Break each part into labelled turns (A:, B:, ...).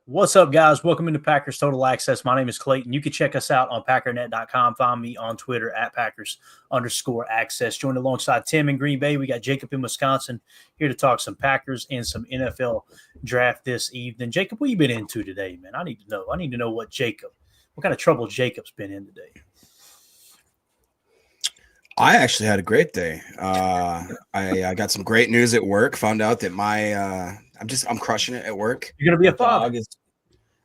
A: What's up, guys? Welcome into Packers Total Access. My name is Clayton. You can check us out on packernet.com. Find me on Twitter at Packers_access. Joined alongside Tim in Green Bay. We got Jacob in Wisconsin here to talk some Packers and some NFL draft this evening. Jacob, what you been into today, man? I need to know. What kind of trouble Jacob's been in today.
B: I actually had a great day. I got some great news at work. Found out that I'm crushing it at work.
A: You're gonna be a father.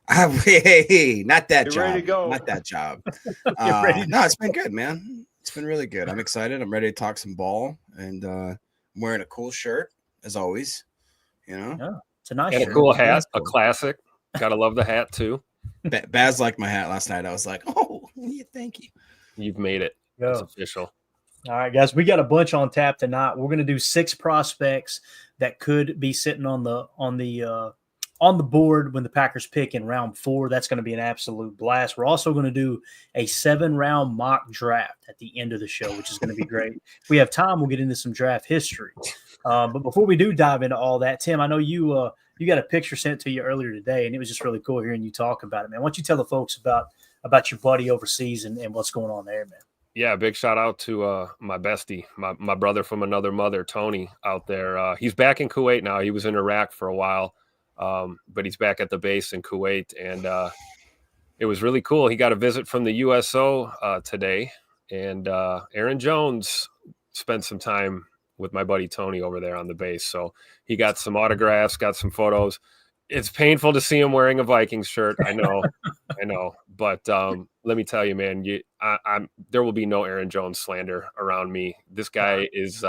B: Hey, not that
C: You're
B: job.
C: ready to go.
B: Not that job.
A: Ready
B: No, it's been good, man. It's been really good. I'm excited. I'm ready to talk some ball, and I'm wearing a cool shirt as always.
A: Yeah, it's a nice
D: and
A: shirt.
D: A cool hat, a classic. Gotta love the hat too.
B: Baz liked my hat last night. I was like, oh, yeah, thank you.
D: You've made it. It's official.
A: All right, guys, we got a bunch on tap tonight. We're going to do 6 prospects that could be sitting on the board when the Packers pick in round 4. That's going to be an absolute blast. We're also going to do a 7-round mock draft at the end of the show, which is going to be great. If we have time, we'll get into some draft history. But before we do dive into all that, Tim, I know you got a picture sent to you earlier today, and it was just really cool hearing you talk about it, man. Why don't you tell the folks about your buddy overseas and what's going on there, man?
D: Yeah, big shout out to my bestie, my brother from another mother, Tony, out there. He's back in Kuwait now. He was in Iraq for a while, but he's back at the base in Kuwait, and it was really cool. He got a visit from the USO today, and Aaron Jones spent some time with my buddy Tony over there on the base. So he got some autographs, got some photos. It's painful to see him wearing a Vikings shirt. I know. But let me tell you, man, there will be no Aaron Jones slander around me. This guy is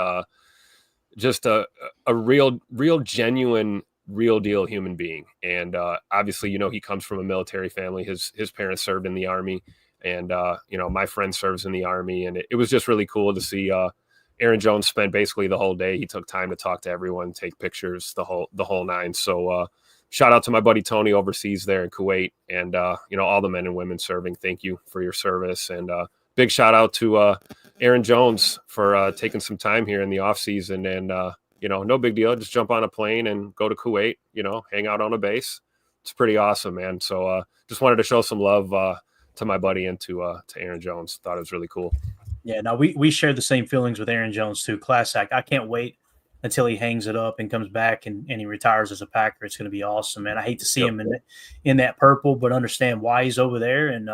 D: just a real genuine, real deal human being. And obviously, he comes from a military family. His parents served in the Army, and my friend serves in the Army. And it was just really cool to see Aaron Jones spent basically the whole day. He took time to talk to everyone, take pictures, the whole nine. So shout out to my buddy Tony overseas there in Kuwait, and all the men and women serving. Thank you for your service, and big shout out to Aaron Jones for taking some time here in the off season. And no big deal, just jump on a plane and go to Kuwait. Hang out on a base. It's pretty awesome, man. So just wanted to show some love to my buddy and to Aaron Jones. Thought it was really cool.
A: Yeah, no, we share the same feelings with Aaron Jones too. Class act. I can't wait until he hangs it up and comes back and he retires as a Packer. It's going to be awesome, man. I hate to see him in that purple, but understand why he's over there. And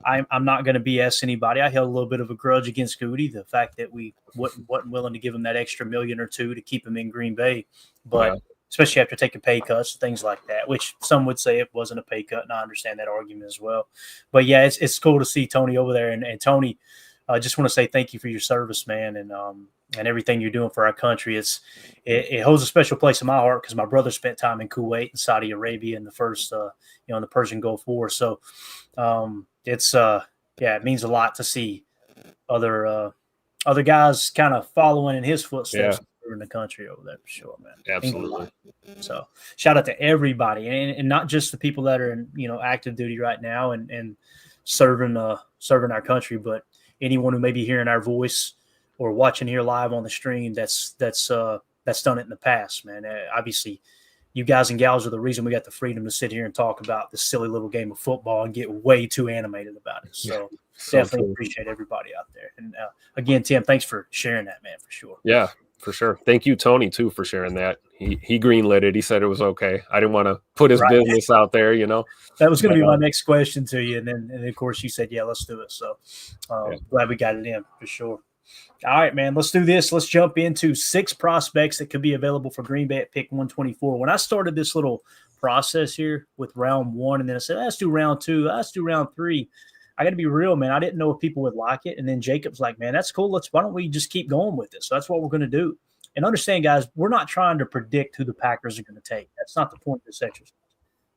A: I'm not going to BS anybody. I held a little bit of a grudge against Goody, the fact that we wasn't willing to give him that extra $1 million or $2 million to keep him in Green Bay. But especially after taking pay cuts, things like that, which some would say it wasn't a pay cut, and I understand that argument as well. But, yeah, it's cool to see Tony over there. And Tony, I just want to say thank you for your service, man, and everything you're doing for our country. It holds a special place in my heart because my brother spent time in Kuwait and Saudi Arabia in the first, in the Persian Gulf War. So it means a lot to see other guys kind of following in his footsteps in the country over there for sure, man.
D: Absolutely.
A: So shout out to everybody, and not just the people that are in active duty right now and serving our country, but anyone who may be hearing our voice or watching here live on the stream that's done it in the past, man. Obviously, you guys and gals are the reason we got the freedom to sit here and talk about this silly little game of football and get way too animated about it. So definitely appreciate everybody out there. And again, Tim, thanks for sharing that, man, for sure.
D: Yeah, for sure. Thank you, Tony, too, for sharing that. He greenlit it. He said it was okay. I didn't want to put his business out there,
A: That was going to be my next question to you. And then of course, you said, yeah, let's do it. So glad we got it in for sure. All right, man, let's do this. Let's jump into 6 prospects that could be available for Green Bay at pick 124. When I started this little process here with round 1, and then I said, let's do round 2, let's do round 3. I got to be real, man. I didn't know if people would like it. And then Jacob's like, man, that's cool. Why don't we just keep going with this? So that's what we're going to do. And understand, guys, we're not trying to predict who the Packers are going to take. That's not the point of this exercise.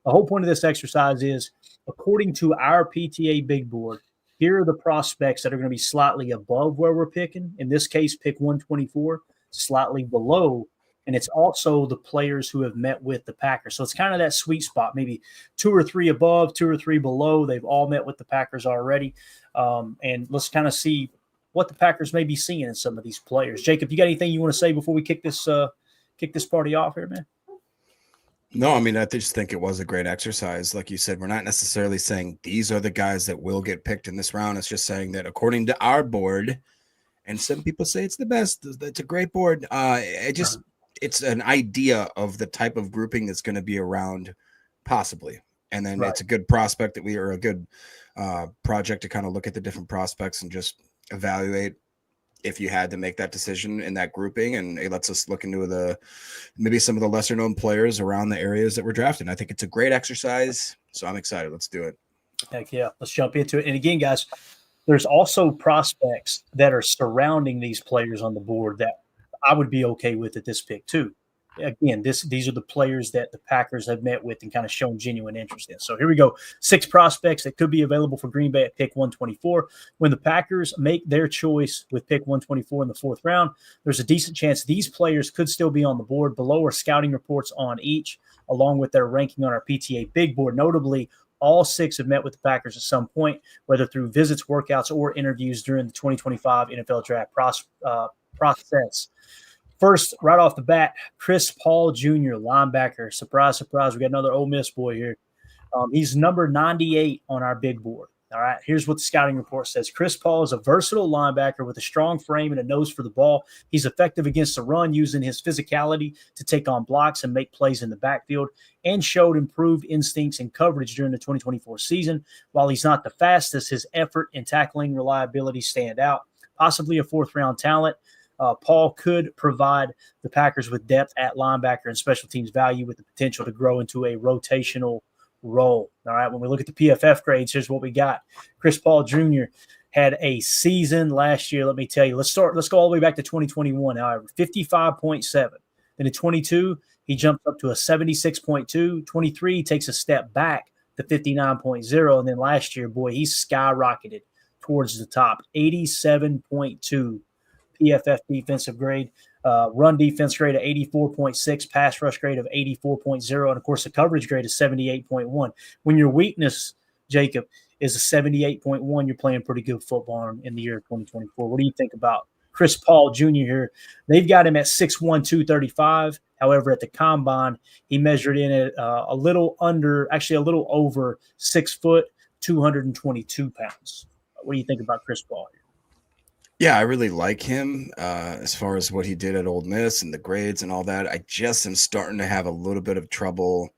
A: The whole point of this exercise is, according to our PTA big board, here are the prospects that are going to be slightly above where we're picking. In this case, pick 124, slightly below. And it's also the players who have met with the Packers. So it's kind of that sweet spot, maybe 2 or 3 above, 2 or 3 below. They've all met with the Packers already. And let's kind of see what the Packers may be seeing in some of these players. Jacob, you got anything you want to say before we kick this party off here, man?
B: No, I mean, I just think it was a great exercise. Like you said, we're not necessarily saying these are the guys that will get picked in this round. It's just saying that according to our board, and some people say it's the best, it's a great board. It's an idea of the type of grouping that's going to be around, possibly. And then it's a good prospect that we are a good project to kind of look at the different prospects and just evaluate if you had to make that decision in that grouping, and it lets us look into maybe some of the lesser known players around the areas that we're drafting. I think it's a great exercise, so I'm excited. Let's do it.
A: Heck yeah, let's jump into it. And again, guys, there's also prospects that are surrounding these players on the board that I would be okay with at this pick too. Again, these are the players that the Packers have met with and kind of shown genuine interest in. So here we go. 6 prospects that could be available for Green Bay at pick 124. When the Packers make their choice with pick 124 in the 4th round, there's a decent chance these players could still be on the board. Below are scouting reports on each, along with their ranking on our PTA big board. Notably, all 6 have met with the Packers at some point, whether through visits, workouts, or interviews during the 2025 NFL Draft process. First, right off the bat, Chris Paul Jr., linebacker. Surprise, surprise, we got another Ole Miss boy here. He's number 98 on our big board. All right, here's what the scouting report says. Chris Paul is a versatile linebacker with a strong frame and a nose for the ball. He's effective against the run, using his physicality to take on blocks and make plays in the backfield, and showed improved instincts and coverage during the 2024 season. While he's not the fastest, his effort and tackling reliability stand out. Possibly a 4th-round talent. Paul could provide the Packers with depth at linebacker and special teams value with the potential to grow into a rotational role. All right, when we look at the PFF grades, here's what we got. Chris Paul Jr. had a season last year. Let me tell you, let's go all the way back to 2021. However, 55.7. Then in 22, he jumps up to a 76.2. 23 takes a step back to 59.0. And then last year, boy, he skyrocketed towards the top, 87.2 PFF defensive grade, run defense grade of 84.6, pass rush grade of 84.0, and of course the coverage grade is 78.1. When your weakness, Jacob, is a 78.1, you're playing pretty good football in the year of 2024. What do you think about Chris Paul Jr. here? They've got him at 6'1", 235. However, at the combine, he measured in at a little over 6 foot, 222 pounds. What do you think about Chris Paul here?
B: Yeah, I really like him as far as what he did at Ole Miss and the grades and all that. I just am starting to have a little bit of trouble.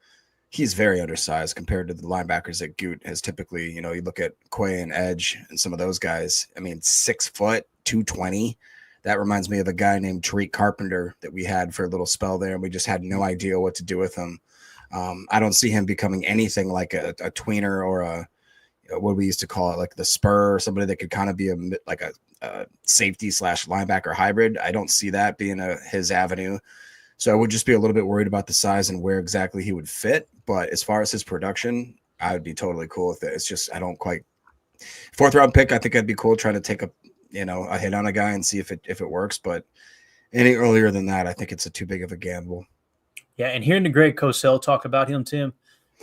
B: He's very undersized compared to the linebackers that Goot has typically, you look at Quay and Edge and some of those guys. I mean, 6 foot, 220. That reminds me of a guy named Tariq Carpenter that we had for a little spell there, and we just had no idea what to do with him. I don't see him becoming anything like a tweener or what we used to call it, like the spur, or somebody that could kind of be a safety / linebacker hybrid. I don't see that being his avenue. So I would just be a little bit worried about the size and where exactly he would fit. But as far as his production, I would be totally cool with it. It's just, I don't quite 4th-round pick. I think I'd be cool trying to take a hit on a guy and see if it works. But any earlier than that, I think it's too big of a gamble.
A: Yeah. And hearing the Greg Cosell talk about him, Tim,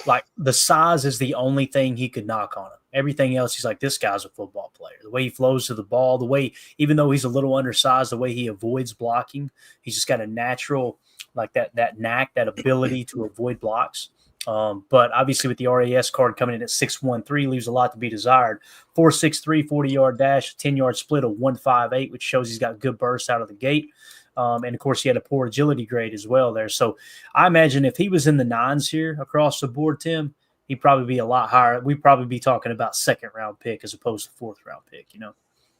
A: like the size is the only thing he could knock on him. Everything else, he's like, this guy's a football player. The way he flows to the ball, the way, even though he's a little undersized, the way he avoids blocking, he's just got a natural, like that knack, that ability to avoid blocks. But obviously with the RAS card coming in at 6'1", leaves a lot to be desired. 4.63, 40-yard dash, 10-yard split of 1.58, which shows he's got good bursts out of the gate. And, of course, he had a poor agility grade as well there. So I imagine if he was in the 9s here across the board, Tim, he'd probably be a lot higher. We'd probably be talking about 2nd-round pick as opposed to 4th-round pick,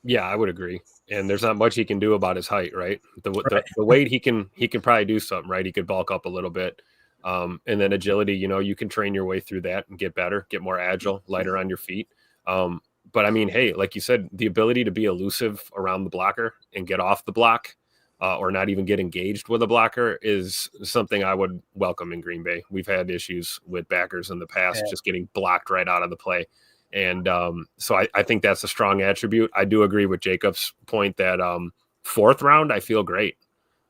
D: Yeah, I would agree. And there's not much he can do about his height, right? The weight, he can probably do something, right? He could bulk up a little bit. And then agility, you can train your way through that and get better, get more agile, lighter on your feet. But I mean, hey, like you said, the ability to be elusive around the blocker and get off the block, or not even get engaged with a blocker, is something I would welcome in Green Bay. We've had issues with backers in the past, just getting blocked right out of the play. And so I think that's a strong attribute. I do agree with Jacob's point that 4th round, I feel great.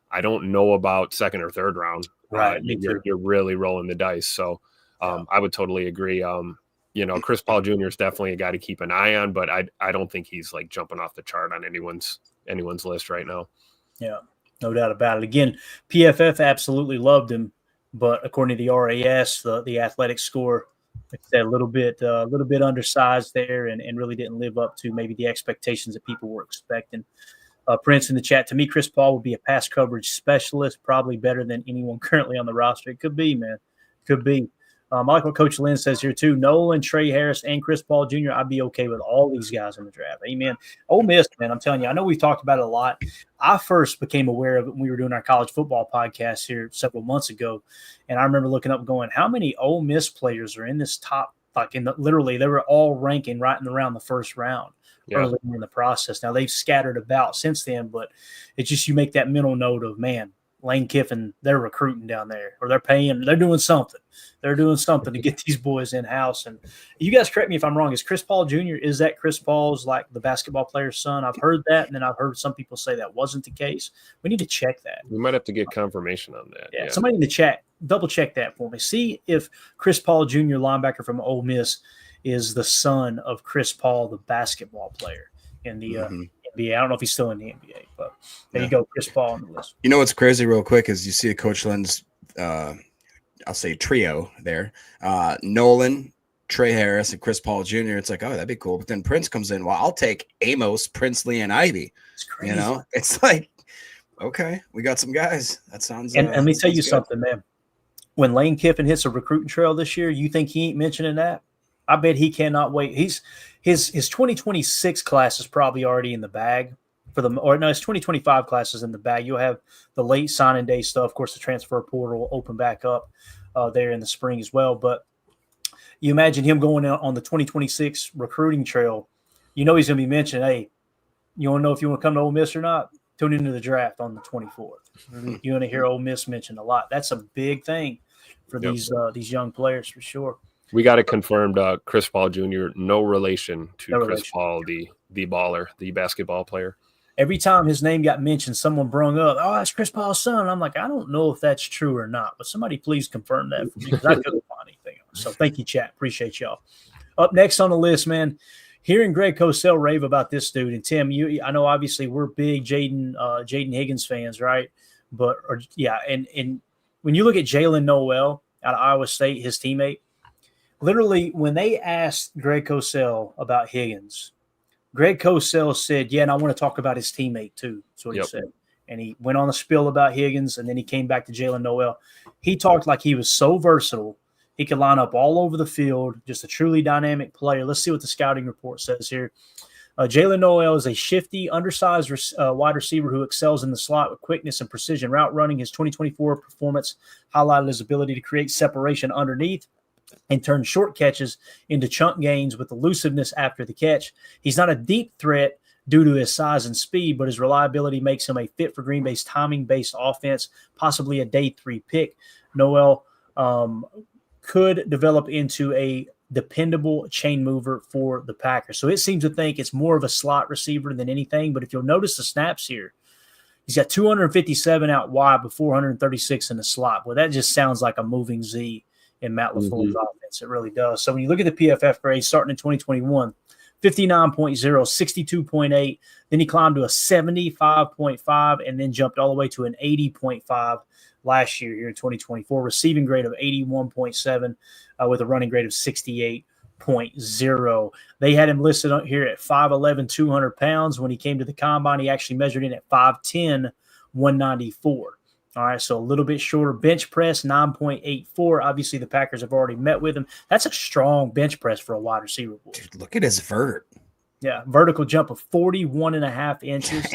D: I don't know about 2nd or 3rd round.
A: Right.
D: You're really rolling the dice. So I would totally agree. Chris Paul Jr. is definitely a guy to keep an eye on, but I don't think he's like jumping off the chart on anyone's list right now.
A: Yeah, no doubt about it. Again, PFF absolutely loved him but according to the RAS, the athletic score, like I said, a little bit undersized there, and really didn't live up to maybe the expectations that people were expecting. Prince in the chat, to me, Chris Paul would be a pass coverage specialist, probably better than anyone currently on the roster. It could be, man. Could be. I like what Coach Lynn says here, too. Nolan, Trey Harris, and Chris Paul Jr., I'd be okay with all these guys in the draft. Amen. Ole Miss, man, I'm telling you, I know we've talked about it a lot. I first became aware of it when we were doing our college football podcast here several months ago, and I remember looking up and going, how many Ole Miss players are in this top, like literally, they were all ranking right in around the first round. Early in the process. Now they've scattered about since then, but it's just you make that mental note of, man, Lane Kiffin, they're recruiting down there, or they're doing something. They're doing something to get these boys in house. And you guys correct me if I'm wrong. Is Chris Paul Jr., is that Chris Paul's like the basketball player's son? I've heard that, and then I've heard some people say that wasn't the case. We need to check that.
D: We might have to get confirmation on that.
A: Yeah. Somebody in the chat, double check that for me. See if Chris Paul Jr., linebacker from Ole Miss, is the son of Chris Paul, the basketball player in the NBA. I don't know if he's still in the NBA, but there you go, Chris Paul on the list.
B: You know what's crazy real quick is you see a Coach Lynn's, I'll say trio there. Nolan, Trey Harris, and Chris Paul Jr. It's like, oh, that'd be cool. But then Prince comes in. Well, I'll take Amos, Princely, and Ivy.
A: It's crazy.
B: You know, it's like, okay, we got some guys. That sounds.
A: And let me tell you something, man. When Lane Kiffin hits a recruiting trail this year, you think he ain't mentioning that? I bet he cannot wait. His 2026 class is probably already in the bag his 2025 class is in the bag. You'll have the late signing day stuff. Of course, the transfer portal will open back up there in the spring as well. But you imagine him going out on the 2026 recruiting trail. You know he's going to be mentioned, hey, you want to know if you want to come to Ole Miss or not? Tune into the draft on the 24th. You're going to hear Ole Miss mentioned a lot. That's a big thing for these young players for sure.
D: We got it confirmed. Chris Paul Jr., no relation to Chris Paul, the baller, the basketball player.
A: Every time his name got mentioned, someone brung up, oh, that's Chris Paul's son. I'm like, I don't know if that's true or not, but somebody please confirm that for me because I couldn't find anything. So thank you, chat. Appreciate y'all. Up next on the list, man, hearing Greg Cosell rave about this dude. And Tim, I know obviously we're big Jaden Higgins fans, right? And when you look at Jaylen Nowell out of Iowa State, his teammate, literally, when they asked Greg Cosell about Higgins, Greg Cosell said, yeah, and I want to talk about his teammate too. That's what he said. And he went on a spill about Higgins, and then he came back to Jaylen Nowell. He talked like he was so versatile. He could line up all over the field, just a truly dynamic player. Let's see what the scouting report says here. Jaylen Nowell is a shifty, undersized wide receiver who excels in the slot with quickness and precision route running. His 2024 performance highlighted his ability to create separation underneath and turn short catches into chunk gains with elusiveness after the catch. He's not a deep threat due to his size and speed, but his reliability makes him a fit for Green Bay's timing-based offense, possibly a day 3 pick. Nowell could develop into a dependable chain mover for the Packers. So it seems to think it's more of a slot receiver than anything, but if you'll notice the snaps here, he's got 257 out wide but 436 in the slot. Well, that just sounds like a moving Z in Matt LaFleur's offense. It really does. So when you look at the PFF grade starting in 2021, 59.0, 62.8, then he climbed to a 75.5 and then jumped all the way to an 80.5 last year here in 2024, receiving grade of 81.7 with a running grade of 68.0. They had him listed on here at 5'11", 200 pounds. When he came to the combine, he actually measured in at 5'10", 194. All right, so a little bit shorter bench press, 9.84. Obviously, the Packers have already met with him. That's a strong bench press for a wide receiver.
B: Dude, look at his vert.
A: Yeah, vertical jump of 41.5 inches,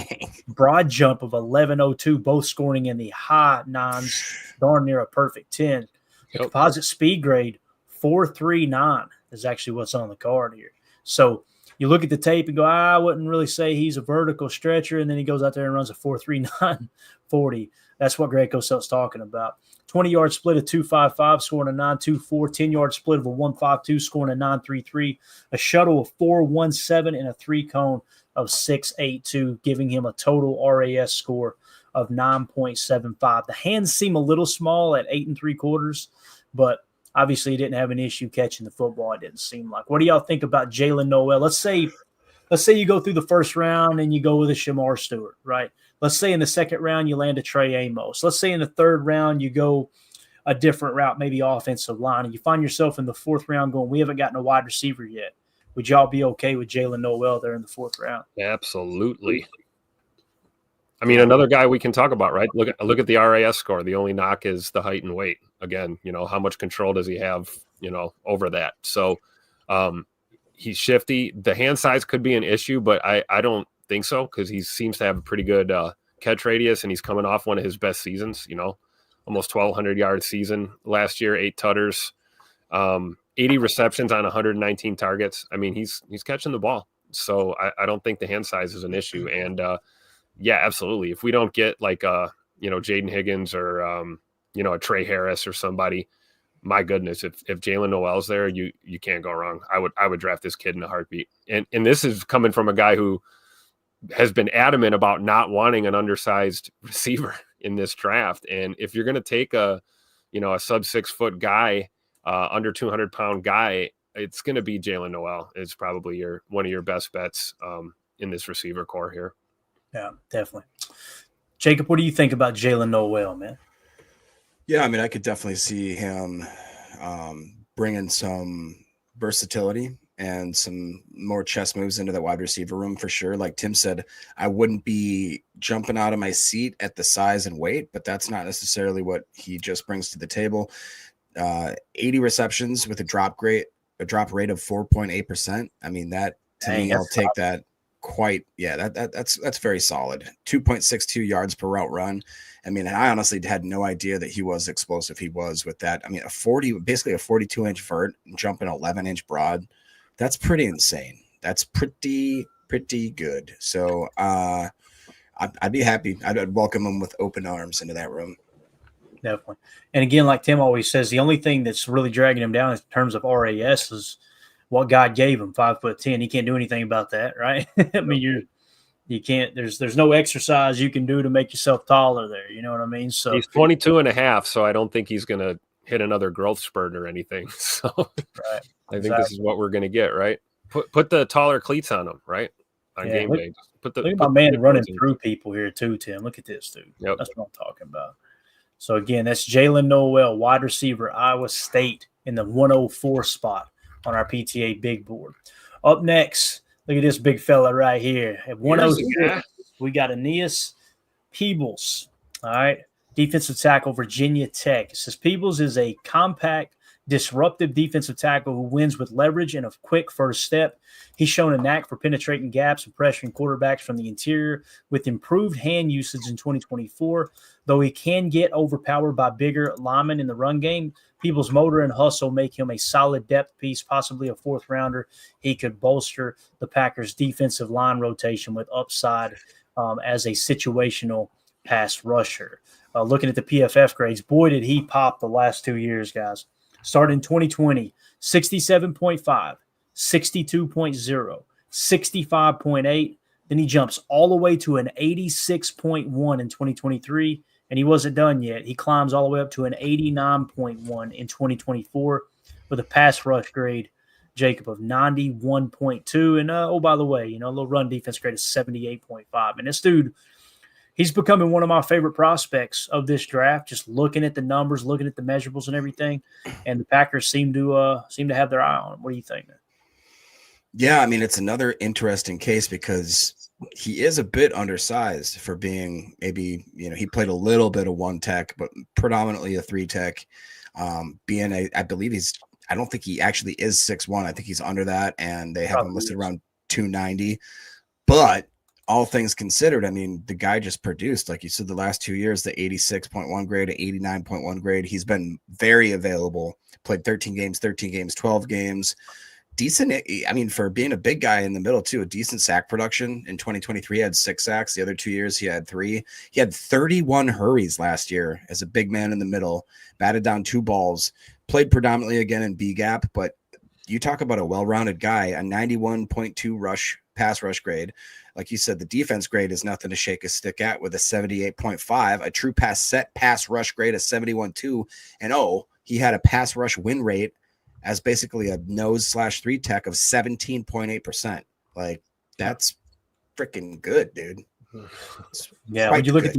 A: broad jump of 11.02, both scoring in the high nines, darn near a perfect 10. The composite speed grade, 4.39 is actually what's on the card here. So you look at the tape and go, I wouldn't really say he's a vertical stretcher, and then he goes out there and runs a 4.39 40. That's what Greg Cosell's talking about. 20-yard split of 2.55, scoring a 9.24. 10-yard split of a 1.52, scoring a 9.33. A shuttle of 4.17 and a 3-cone of 6.82, giving him a total RAS score of 9.75. The hands seem a little small at 8 3/4, but obviously he didn't have an issue catching the football, it didn't seem like. What do y'all think about Jaylen Nowell? Let's say you go through the first round and you go with a Shamar Stewart, right? Let's say in the second round you land a Trey Amos. Let's say in the third round you go a different route, maybe offensive line, and you find yourself in the 4th round going, we haven't gotten a wide receiver yet, would y'all be okay with Jaylen Nowell there in the 4th round?
D: Absolutely. I mean, another guy we can talk about, right? Look at the RAS score. The only knock is the height and weight. Again, how much control does he have, over that? So he's shifty. The hand size could be an issue, but I don't think so, because he seems to have a pretty good catch radius, and he's coming off one of his best seasons, almost 1,200-yard season last year, 8 tutters, 80 receptions on 119 targets. I mean, he's catching the ball. So I don't think the hand size is an issue. And yeah, absolutely. If we don't get like Jaden Higgins or a Trey Harris or somebody, my goodness, if Jaylen Nowell's there, you can't go wrong. I would draft this kid in a heartbeat. And this is coming from a guy who has been adamant about not wanting an undersized receiver in this draft. And if you're going to take a sub 6 foot guy, under 200-pound guy, it's going to be Jaylen Nowell. It's probably one of your best bets in this receiver core here.
A: Yeah, definitely. Jacob, what do you think about Jaylen Nowell, man?
B: Yeah, I mean, I could definitely see him bringing some versatility and some more chess moves into the wide receiver room for sure. Like Tim said, I wouldn't be jumping out of my seat at the size and weight, but that's not necessarily what he just brings to the table. 80 receptions with a drop rate of 4.8%. I mean, that to me, I'll take that. That's very solid. 2.62 yards per route run. I mean, I honestly had no idea that he was explosive. He was with that. I mean, basically a 42-inch vert, jumping 11-inch broad. That's pretty insane. That's pretty good. So I'd be happy. I'd welcome him with open arms into that room.
A: Definitely. And again, like Tim always says, the only thing that's really dragging him down in terms of RAS is what God gave him, 5'10". He can't do anything about that, right? I mean, you can't. There's no exercise you can do to make yourself taller there. You know what I mean? So
D: he's 22 and a half, so I don't think he's going to hit another growth spurt or anything. So
A: right.
D: I think this is what we're going to get, right? Put the taller cleats on him, right? On game day.
A: Look at my man running through people here too, Tim. Look at this, dude.
D: Yep.
A: That's what I'm talking about. So again, that's Jaylen Nowell, wide receiver, Iowa State, in the 104 spot on our PTA big board. Up next, look at this big fella right here. At 106, we got Aeneas Peebles. All right. Defensive tackle, Virginia Tech. It says Peebles is a compact, disruptive defensive tackle who wins with leverage and a quick first step. He's shown a knack for penetrating gaps and pressuring quarterbacks from the interior with improved hand usage in 2024. Though he can get overpowered by bigger linemen in the run game, Peebles' motor and hustle make him a solid depth piece, possibly a 4th rounder. He could bolster the Packers' defensive line rotation with upside as a situational pass rusher. Looking at the PFF grades, boy, did he pop the last 2 years, guys. Started in 2020, 67.5, 62.0, 65.8. Then he jumps all the way to an 86.1 in 2023, and he wasn't done yet. He climbs all the way up to an 89.1 in 2024 with a pass rush grade, Jacob, of 91.2. And, oh, by the way, a little run defense grade is 78.5. And this dude, he's becoming one of my favorite prospects of this draft, just looking at the numbers, looking at the measurables and everything. And the Packers seem to have their eye on him. What do you think?
B: Yeah, I mean, it's another interesting case because he is a bit undersized for being maybe, he played a little bit of 1 tech, but predominantly a 3 tech. I believe I don't think he actually is 6'1". I think he's under that, and they have him listed around 290. But all things considered, I mean, the guy just produced, like you said, the last 2 years, the 86.1 grade, 89.1 grade. He's been very available, played 13 games, 12 games. Decent. I mean, for being a big guy in the middle too, a decent sack production. In 2023, he had 6 sacks. The other 2 years, he had 3. He had 31 hurries last year as a big man in the middle, batted down 2 balls, played predominantly again in B gap. But you talk about a well-rounded guy, a 91.2 pass rush grade. Like you said, the defense grade is nothing to shake a stick at with a 78.5, a true pass rush grade of 71.2. And he had a pass rush win rate as basically a nose/3 tech of 17.8%. Like, that's freaking good, dude.
A: Yeah. Would you look at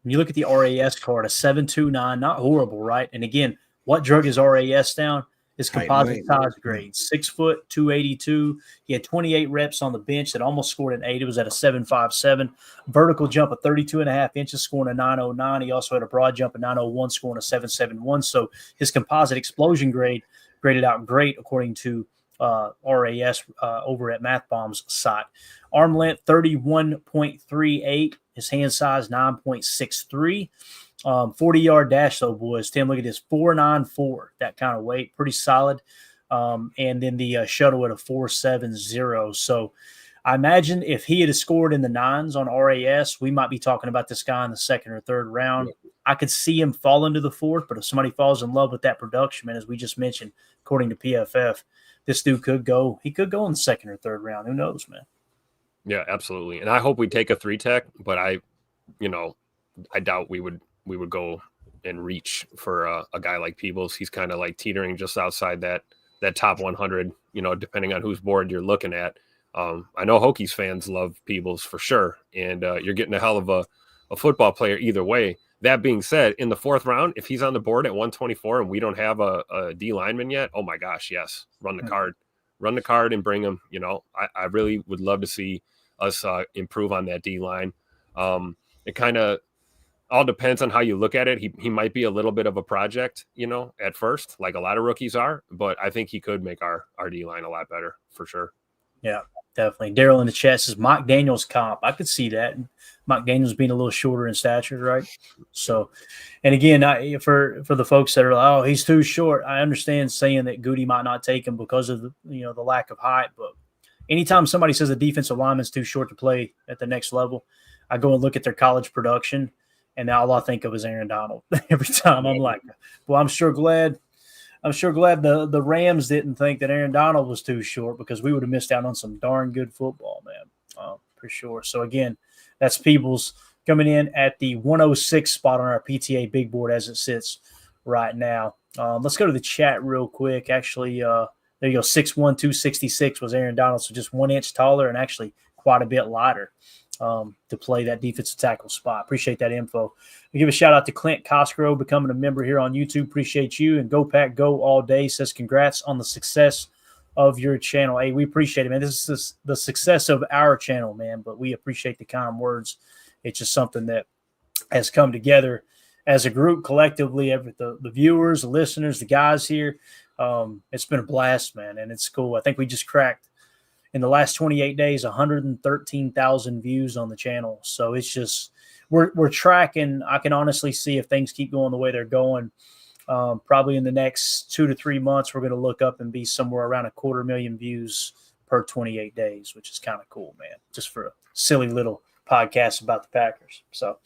A: When you look at the RAS card, a 7.29, not horrible, right? And again, what drug is RAS down? His composite size grade, 6 foot, 282. He had 28 reps on the bench that almost scored an 8. It was at a 7.57. Vertical jump of 32.5 inches, scoring a 9.09. He also had a broad jump of 9.01, scoring a 7.71. So his composite explosion grade graded out great according to RAS over at MathBomb's site. Arm length 31.38. His hand size 9.63. 40-yard dash, though, boys. Tim, look at this, 4.94. That kind of weight, pretty solid. And then the shuttle at a 4.70. So I imagine if he had scored in the 9s on RAS, we might be talking about this guy in the 2nd or 3rd round. Yeah. I could see him fall into the 4th, but if somebody falls in love with that production, man, as we just mentioned, according to PFF, this dude could go. He could go in the 2nd or 3rd round. Who knows, man?
D: Yeah, absolutely. And I hope we take a 3-tech, but I doubt we would go and reach for a guy like Peebles. He's kind of like teetering just outside that top 100, depending on whose board you're looking at. I know Hokies fans love Peebles for sure, and you're getting a hell of a football player either way. That being said, in the 4th round, if he's on the board at 124 and we don't have a D lineman yet, oh my gosh, yes, run the card and bring him. I really would love to see us improve on that D line. It kind of all depends on how you look at it. He might be a little bit of a project, at first, like a lot of rookies are, but I think he could make our D line a lot better for sure.
A: Yeah, definitely. Daryl in the chat says Mike Daniels comp. I could see that. Mike Daniels being a little shorter in stature, right? So, and again, for the folks that are like, oh, he's too short, I understand saying that Goody might not take him because of the lack of height. But anytime somebody says a defensive lineman's too short to play at the next level, I go and look at their college production, and all I think of is Aaron Donald. Every time I'm like, well, I'm sure glad the Rams didn't think that Aaron Donald was too short, because we would have missed out on some darn good football, man, for sure. So, again, that's Peebles coming in at the 106 spot on our PTA big board as it sits right now. Let's go to the chat real quick. Actually, there you go, 6'1", 266 was Aaron Donald, so just 1 inch taller and actually quite a bit lighter to play that defensive tackle spot. Appreciate that info. We give a shout out to Clint Cosgrove becoming a member here on YouTube. Appreciate you. And Go Pack Go all day says congrats on the success of your channel. Hey, we appreciate it, man. This is the success of our channel, man, but we appreciate the kind words. It's just something that has come together as a group collectively, the viewers, the listeners, the guys here. It's been a blast, man, and it's cool. I think we just cracked, in the last 28 days, 113,000 views on the channel. So it's just we're tracking. I can honestly see, if things keep going the way they're going, probably in the next 2 to 3 months, we're going to look up and be somewhere around 250,000 views per 28 days, which is kind of cool, man, just for a silly little podcast about the Packers. So,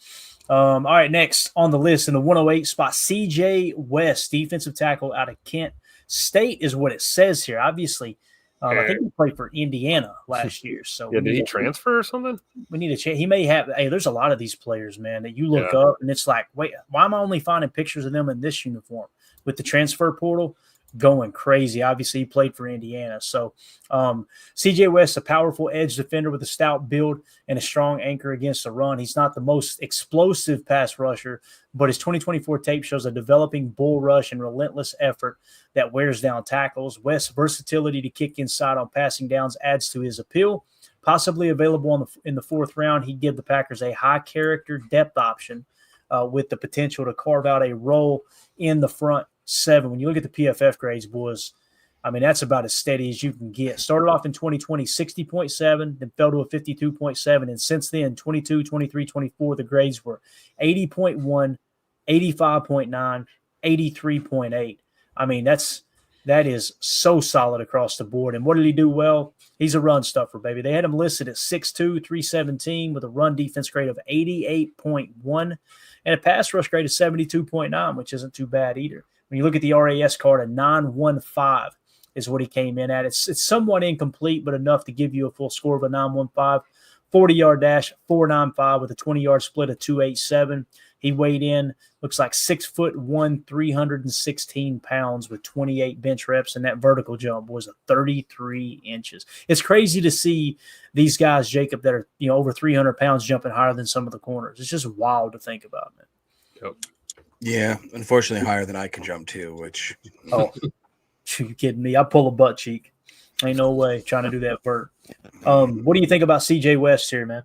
A: all right, next on the list in the 108 spot, CJ West, defensive tackle out of Kent State is what it says here. Obviously, I think he played for Indiana last year. So
D: yeah, did he transfer or something?
A: We need to check. He may have. Hey, there's a lot of these players, man, that you look up and it's like, wait, why am I only finding pictures of them in this uniform? With the transfer portal going crazy. Obviously, he played for Indiana. So CJ West, a powerful edge defender with a stout build and a strong anchor against the run. He's not the most explosive pass rusher, but his 2024 tape shows a developing bull rush and relentless effort that wears down tackles. West's versatility to kick inside on passing downs adds to his appeal. Possibly available in the 4th round, he'd give the Packers a high-character depth option with the potential to carve out a role in the front 7. When you look at the PFF grades, boys, I mean, that's about as steady as you can get. Started off in 2020, 60.7, then fell to a 52.7. And since then, 22, 23, 24, the grades were 80.1, 85.9, 83.8. I mean, that is so solid across the board. And what did he do well? He's a run stuffer, baby. They had him listed at 6'2", 317 with a run defense grade of 88.1 and a pass rush grade of 72.9, which isn't too bad either. When you look at the RAS card, a 915 is what he came in at. It's somewhat incomplete, but enough to give you a full score of a 915. 40-yard dash, 495 with a 20-yard split of 287. He weighed in, looks like 6'1", 316 pounds with 28 bench reps, and that vertical jump was a 33 inches. It's crazy to see these guys, Jacob, that are over 300 pounds jumping higher than some of the corners. It's just wild to think about, man.
D: Yep.
B: Yeah, unfortunately higher than I can jump too, which
A: you kidding me? I pull a butt cheek. Ain't no way trying to do that vert. What do you think about CJ West here, man?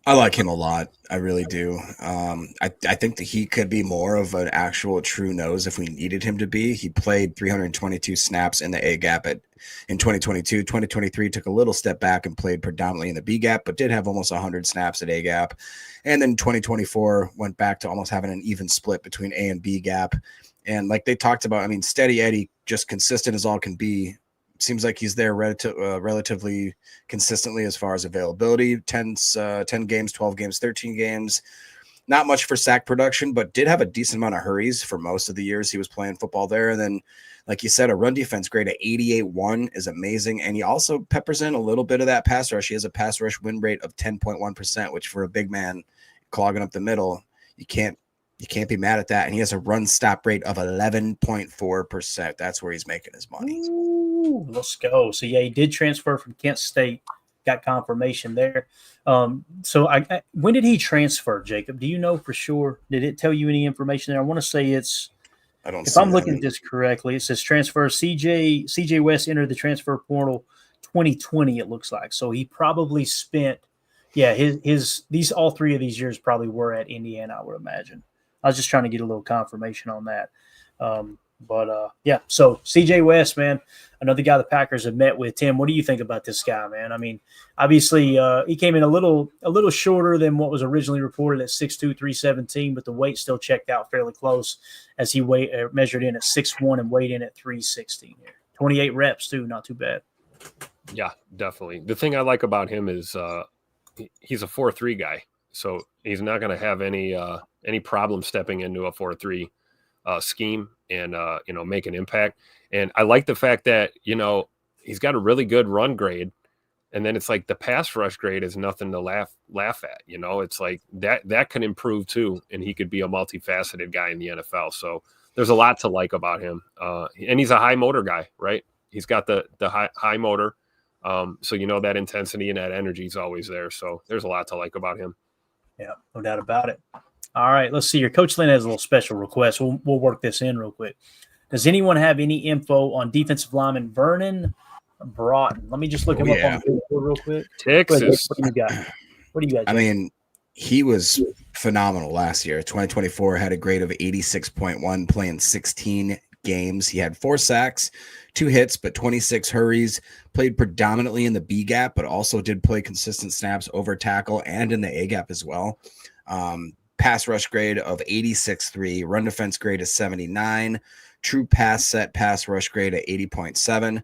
B: I like him a lot. I really do. I think that he could be more of an actual true nose if we needed him to be. He played 322 snaps in the A gap in 2022. 2023 took a little step back and played predominantly in the B gap, but did have almost 100 snaps at A gap. And then 2024 went back to almost having an even split between A and B gap. And like they talked about, I mean, Steady Eddie, just consistent as all can be. Seems like he's there relatively consistently as far as availability. 10 games, 12 games, 13 games. Not much for sack production, but did have a decent amount of hurries for most of the years he was playing football there. And then, like you said, a run defense grade at 88.1 is amazing. And he also peppers in a little bit of that pass rush. He has a pass rush win rate of 10.1%, which for a big man clogging up the middle, you can't be mad at that. And he has a run stop rate of 11.4%. That's where he's making his money.
A: Ooh, let's go. So, yeah, he did transfer from Kent State. Got confirmation there. So when did he transfer, Jacob? Do you know for sure? Did it tell you any information there? I want to say if I'm looking at this correctly, it says transfer CJ West entered the transfer portal 2020, it looks like. So he probably spent, all 3 of these years probably were at Indiana, I would imagine. I was just trying to get a little confirmation on that. So CJ West, man, another guy the Packers have met with. Tim, what do you think about this guy, man? I mean, obviously he came in a little shorter than what was originally reported at 6'2", 317, but the weight still checked out fairly close as he measured in at 6'1" and weighed in at 316 here. 28 reps too, not too bad.
D: Yeah, definitely. The thing I like about him is he's a 4-3 guy, so he's not going to have any problem stepping into a 4-3 scheme and make an impact. And I like the fact that he's got a really good run grade, and then it's like the pass rush grade is nothing to laugh at. It's like that can improve too, and he could be a multifaceted guy in the NFL. So there's a lot to like about him, and he's a high motor guy, right? He's got the high motor, so that intensity and that energy is always there. So there's a lot to like about him.
A: Yeah, no doubt about it. All right, let's see here. Coach Lynn has a little special request. We'll work this in real quick. Does anyone have any info on defensive lineman Vernon Broughton? Let me just look him up on the board real quick.
D: Texas.
A: What do you got?
B: I mean, he was phenomenal last year. 2024 had a grade of 86.1, playing 16 games. He had 4 sacks, 2 hits, but 26 hurries. Played predominantly in the B gap, but also did play consistent snaps over tackle and in the A gap as well. Pass rush grade of 86.3, run defense grade of 79, true pass set pass rush grade at 80.7.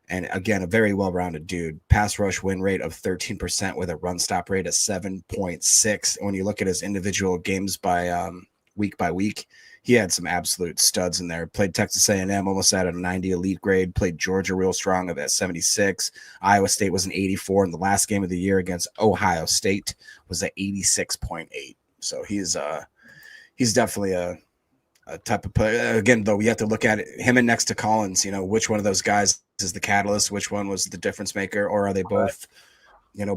B: And again, a very well-rounded dude. Pass rush win rate of 13% with a run stop rate of 7.6. When you look at his individual games by week, he had some absolute studs in there. Played Texas A&M, almost at a 90 elite grade. Played Georgia real strong at 76. Iowa State was an 84. And the last game of the year against Ohio State was at 86.8. So he's definitely a type of player. Again, though, we have to look at it, him and next to Collins, which one of those guys is the catalyst, which one was the difference maker, or are they both,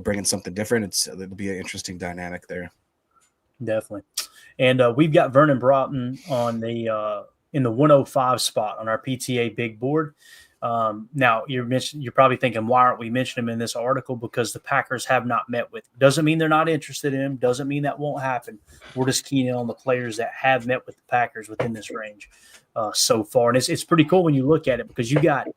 B: bringing something different? It'll be an interesting dynamic there.
A: Definitely. And we've got Vernon Broughton on the in the 105 spot on our PTA big board. Now you're probably thinking, why aren't we mentioning him in this article? Because the Packers have not met with him. Doesn't mean they're not interested in him. Doesn't mean that won't happen. We're just keying in on the players that have met with the Packers within this range so far. And it's pretty cool when you look at it, because you got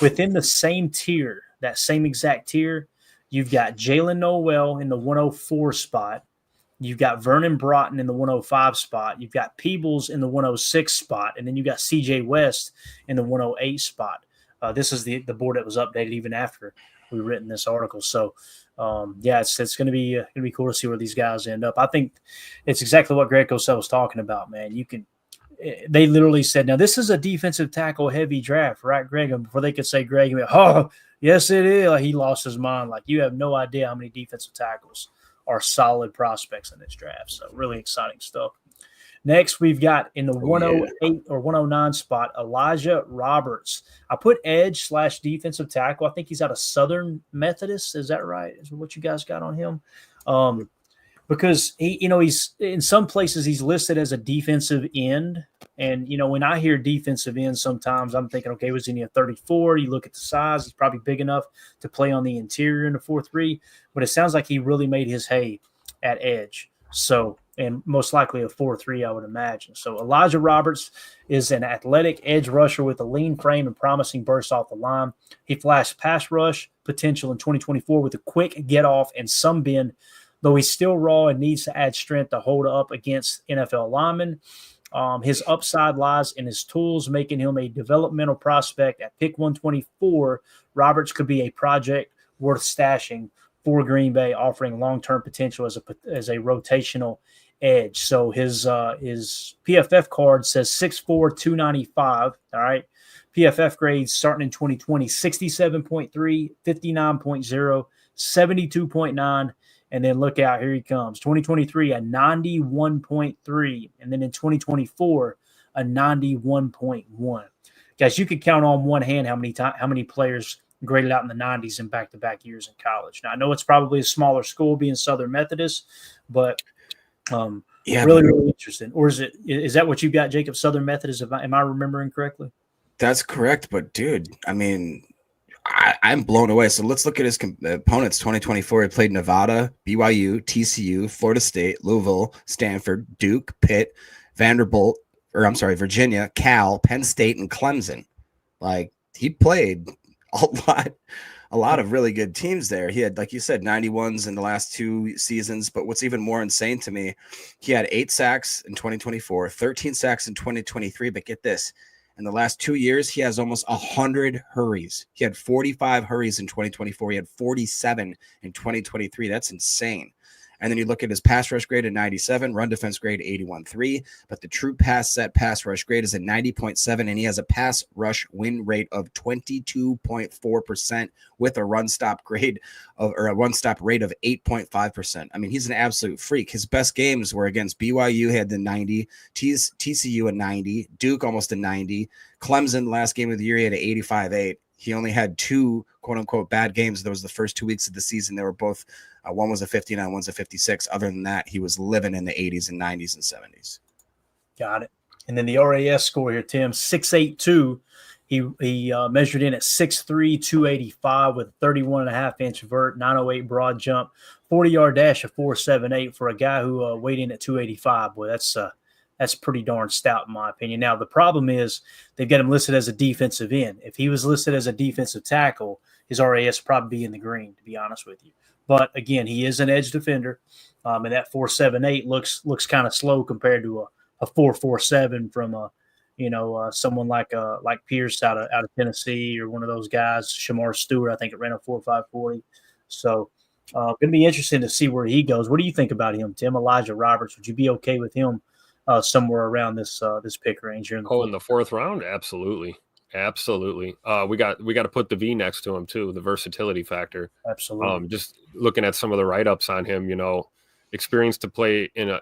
A: within the same tier, that same exact tier, you've got Jaylen Nowell in the 104 spot. You've got Vernon Broughton in the 105 spot. You've got Peebles in the 106 spot. And then you got CJ West in the 108 spot. This is the board that was updated even after we written this article. So, it's going to be cool to see where these guys end up. I think it's exactly what Greg Cosell was talking about, man. They literally said, now this is a defensive tackle heavy draft, right, Greg? And before they could say Greg, he went, oh, yes, it is. Like, he lost his mind. Like, you have no idea how many defensive tackles are solid prospects in this draft. So really exciting stuff. Next, we've got in the 108 or 109 spot, Elijah Roberts. I put edge / defensive tackle. I think he's out of Southern Methodist. Is that right? Is what you guys got on him? Because he's in some places he's listed as a defensive end. And, when I hear defensive end, sometimes I'm thinking, okay, was he a 34? You look at the size, he's probably big enough to play on the interior in the 4-3. But it sounds like he really made his hay at edge. So, and most likely a 4-3, I would imagine. So Elijah Roberts is an athletic edge rusher with a lean frame and promising bursts off the line. He flashed pass rush potential in 2024 with a quick get off and some bend, though he's still raw and needs to add strength to hold up against NFL linemen. His upside lies in his tools, making him a developmental prospect. At pick 124, Roberts could be a project worth stashing for Green Bay, offering long-term potential as a rotational edge. So his PFF card says 6'4", 295. All right. PFF grades starting in 2020, 67.3, 59.0, 72.9. And then look out, here he comes. 2023, a 91.3. And then in 2024, a 91.1. Guys, you could count on one hand how many players graded out in the 90s in back-to-back years in college. Now, I know it's probably a smaller school being Southern Methodist, but really interesting. Or is that what you got, Jacob, Southern Methodist? Am I remembering correctly?
B: That's correct. But, dude, I mean, I'm blown away. So let's look at his opponents. 2024, he played Nevada, BYU, TCU, Florida State, Louisville, Stanford, Duke, Pitt, Virginia, Cal, Penn State, and Clemson. Like, he played a lot of really good teams there. He had, like you said, 91s in the last 2 seasons. But what's even more insane to me, he had 8 sacks in 2024, 13 sacks in 2023. But get this, in the last 2 years, he has almost 100 hurries. He had 45 hurries in 2024. He had 47 in 2023. That's insane. And then you look at his pass rush grade at 97, run defense grade 81.3, but the true pass rush grade is at 90.7, and he has a pass rush win rate of 22.4% with a run stop rate of 8.5%. I mean, he's an absolute freak. His best games were against BYU, had the 90, TCU a 90, Duke almost a 90, Clemson last game of the year he had an 85.8. He only had 2 quote unquote bad games. Those were the first 2 weeks of the season. They were both one was a 59, one's a 56. Other than that, he was living in the 80s and 90s and 70s.
A: Got it. And then the RAS score here, Tim, 6'8", He measured in at 6'3", 285 with a 31.5-inch vert, 908 broad jump, 40-yard dash of 4.78 for a guy who weighed in at 285. Boy, that's pretty darn stout in my opinion. Now, the problem is they've got him listed as a defensive end. If he was listed as a defensive tackle, his RAS would probably be in the green, to be honest with you. But, again, he is an edge defender, and that 4.78 looks kind of slow compared to a 4.47 from someone like Pierce out of Tennessee, or one of those guys, Shamar Stewart. I think it ran a 4.540. So, going to be interesting to see where he goes. What do you think about him, Tim? Elijah Roberts, would you be okay with him somewhere around this pick range here in the
D: in the 4th round? Absolutely. We got to put the V next to him too, the versatility factor.
A: Absolutely.
D: Just looking at some of the write-ups on him, experience to play in a,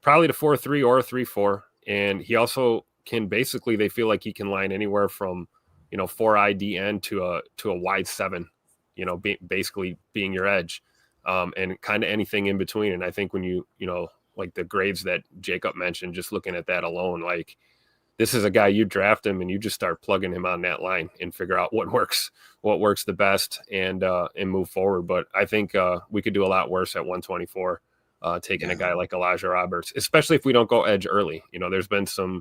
D: probably the 4-3 or a 3-4, and he also can basically, they feel like he can line anywhere from 4 IDN to a wide 7, basically being your edge, and kind of anything in between. And I think when you like the grades that Jacob mentioned, just looking at that alone, like, this is a guy, you draft him and you just start plugging him on that line and figure out what works the best and move forward. But I think we could do a lot worse at 124, taking a guy like Elijah Roberts, especially if we don't go edge early. There's been some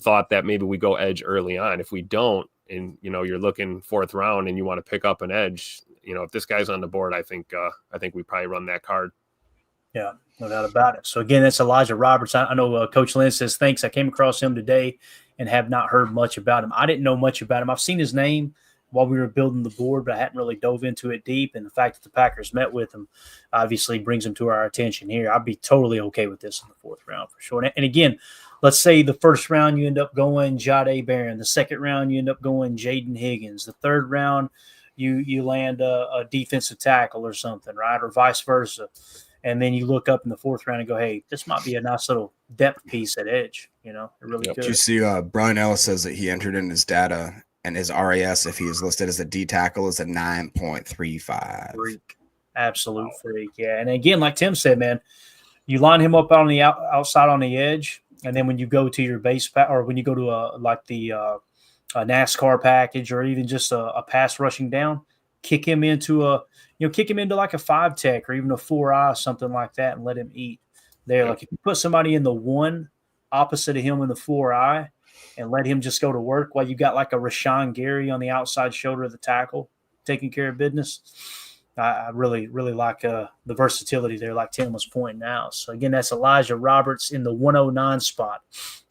D: thought that maybe we go edge early on. If we don't, and you're looking 4th round and you want to pick up an edge, if this guy's on the board, I think we probably run that card.
A: Yeah, no doubt about it. So, again, that's Elijah Roberts. I know Coach Lynn says, thanks. I came across him today and have not heard much about him. I didn't know much about him. I've seen his name while we were building the board, but I hadn't really dove into it deep. And the fact that the Packers met with him obviously brings him to our attention here. I'd be totally okay with this in the 4th round for sure. And again, let's say the 1st round you end up going Jahdae Barron. The 2nd round you end up going Jaden Higgins. The 3rd round you land a defensive tackle or something, right, or vice versa, and then you look up in the 4th round and go, hey, this might be a nice little depth piece at edge. It really could.
B: Did you see Brian Ellis says that he entered in his data and his RAS, if he is listed as a D tackle, is a 9.35.
A: Freak. Absolute freak, yeah. And again, like Tim said, man, you line him up on the outside on the edge, and then when you go to your base or when you go to a NASCAR package or even just a pass rushing down, kick him into like a 5 tech or even a 4-eye, something like that, and let him eat there. Like if you put somebody in the 1 opposite of him in the 4-eye and let him just go to work while you got like a Rashawn Gary on the outside shoulder of the tackle taking care of business. I really, really like the versatility there, like Tim was pointing out. So, again, that's Elijah Roberts in the 109 spot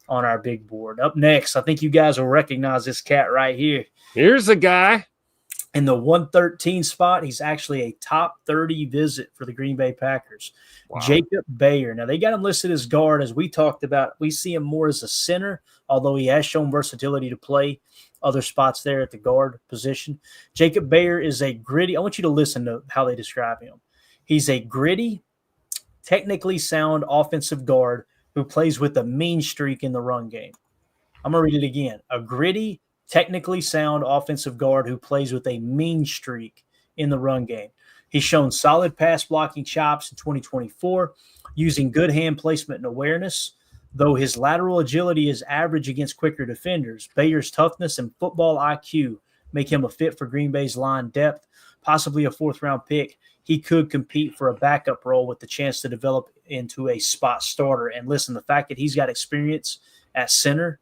A: on our big board. Up next, I think you guys will recognize this cat right here.
D: Here's a guy.
A: In the 113 spot, he's actually a top 30 visit for the Green Bay Packers. Wow. Jacob Bayer. Now, they got him listed as guard, as we talked about. We see him more as a center, although he has shown versatility to play other spots there at the guard position. Jacob Bayer is a gritty – I want you to listen to how they describe him. He's a gritty, technically sound offensive guard who plays with a mean streak in the run game. I'm going to read it again. A gritty, technically sound offensive guard who plays with a mean streak in the run game. He's shown solid pass blocking chops in 2024, using good hand placement and awareness. Though his lateral agility is average against quicker defenders, Bayer's toughness and football IQ make him a fit for Green Bay's line depth, possibly a 4th-round pick. He could compete for a backup role with the chance to develop into a spot starter. And listen, the fact that he's got experience at center,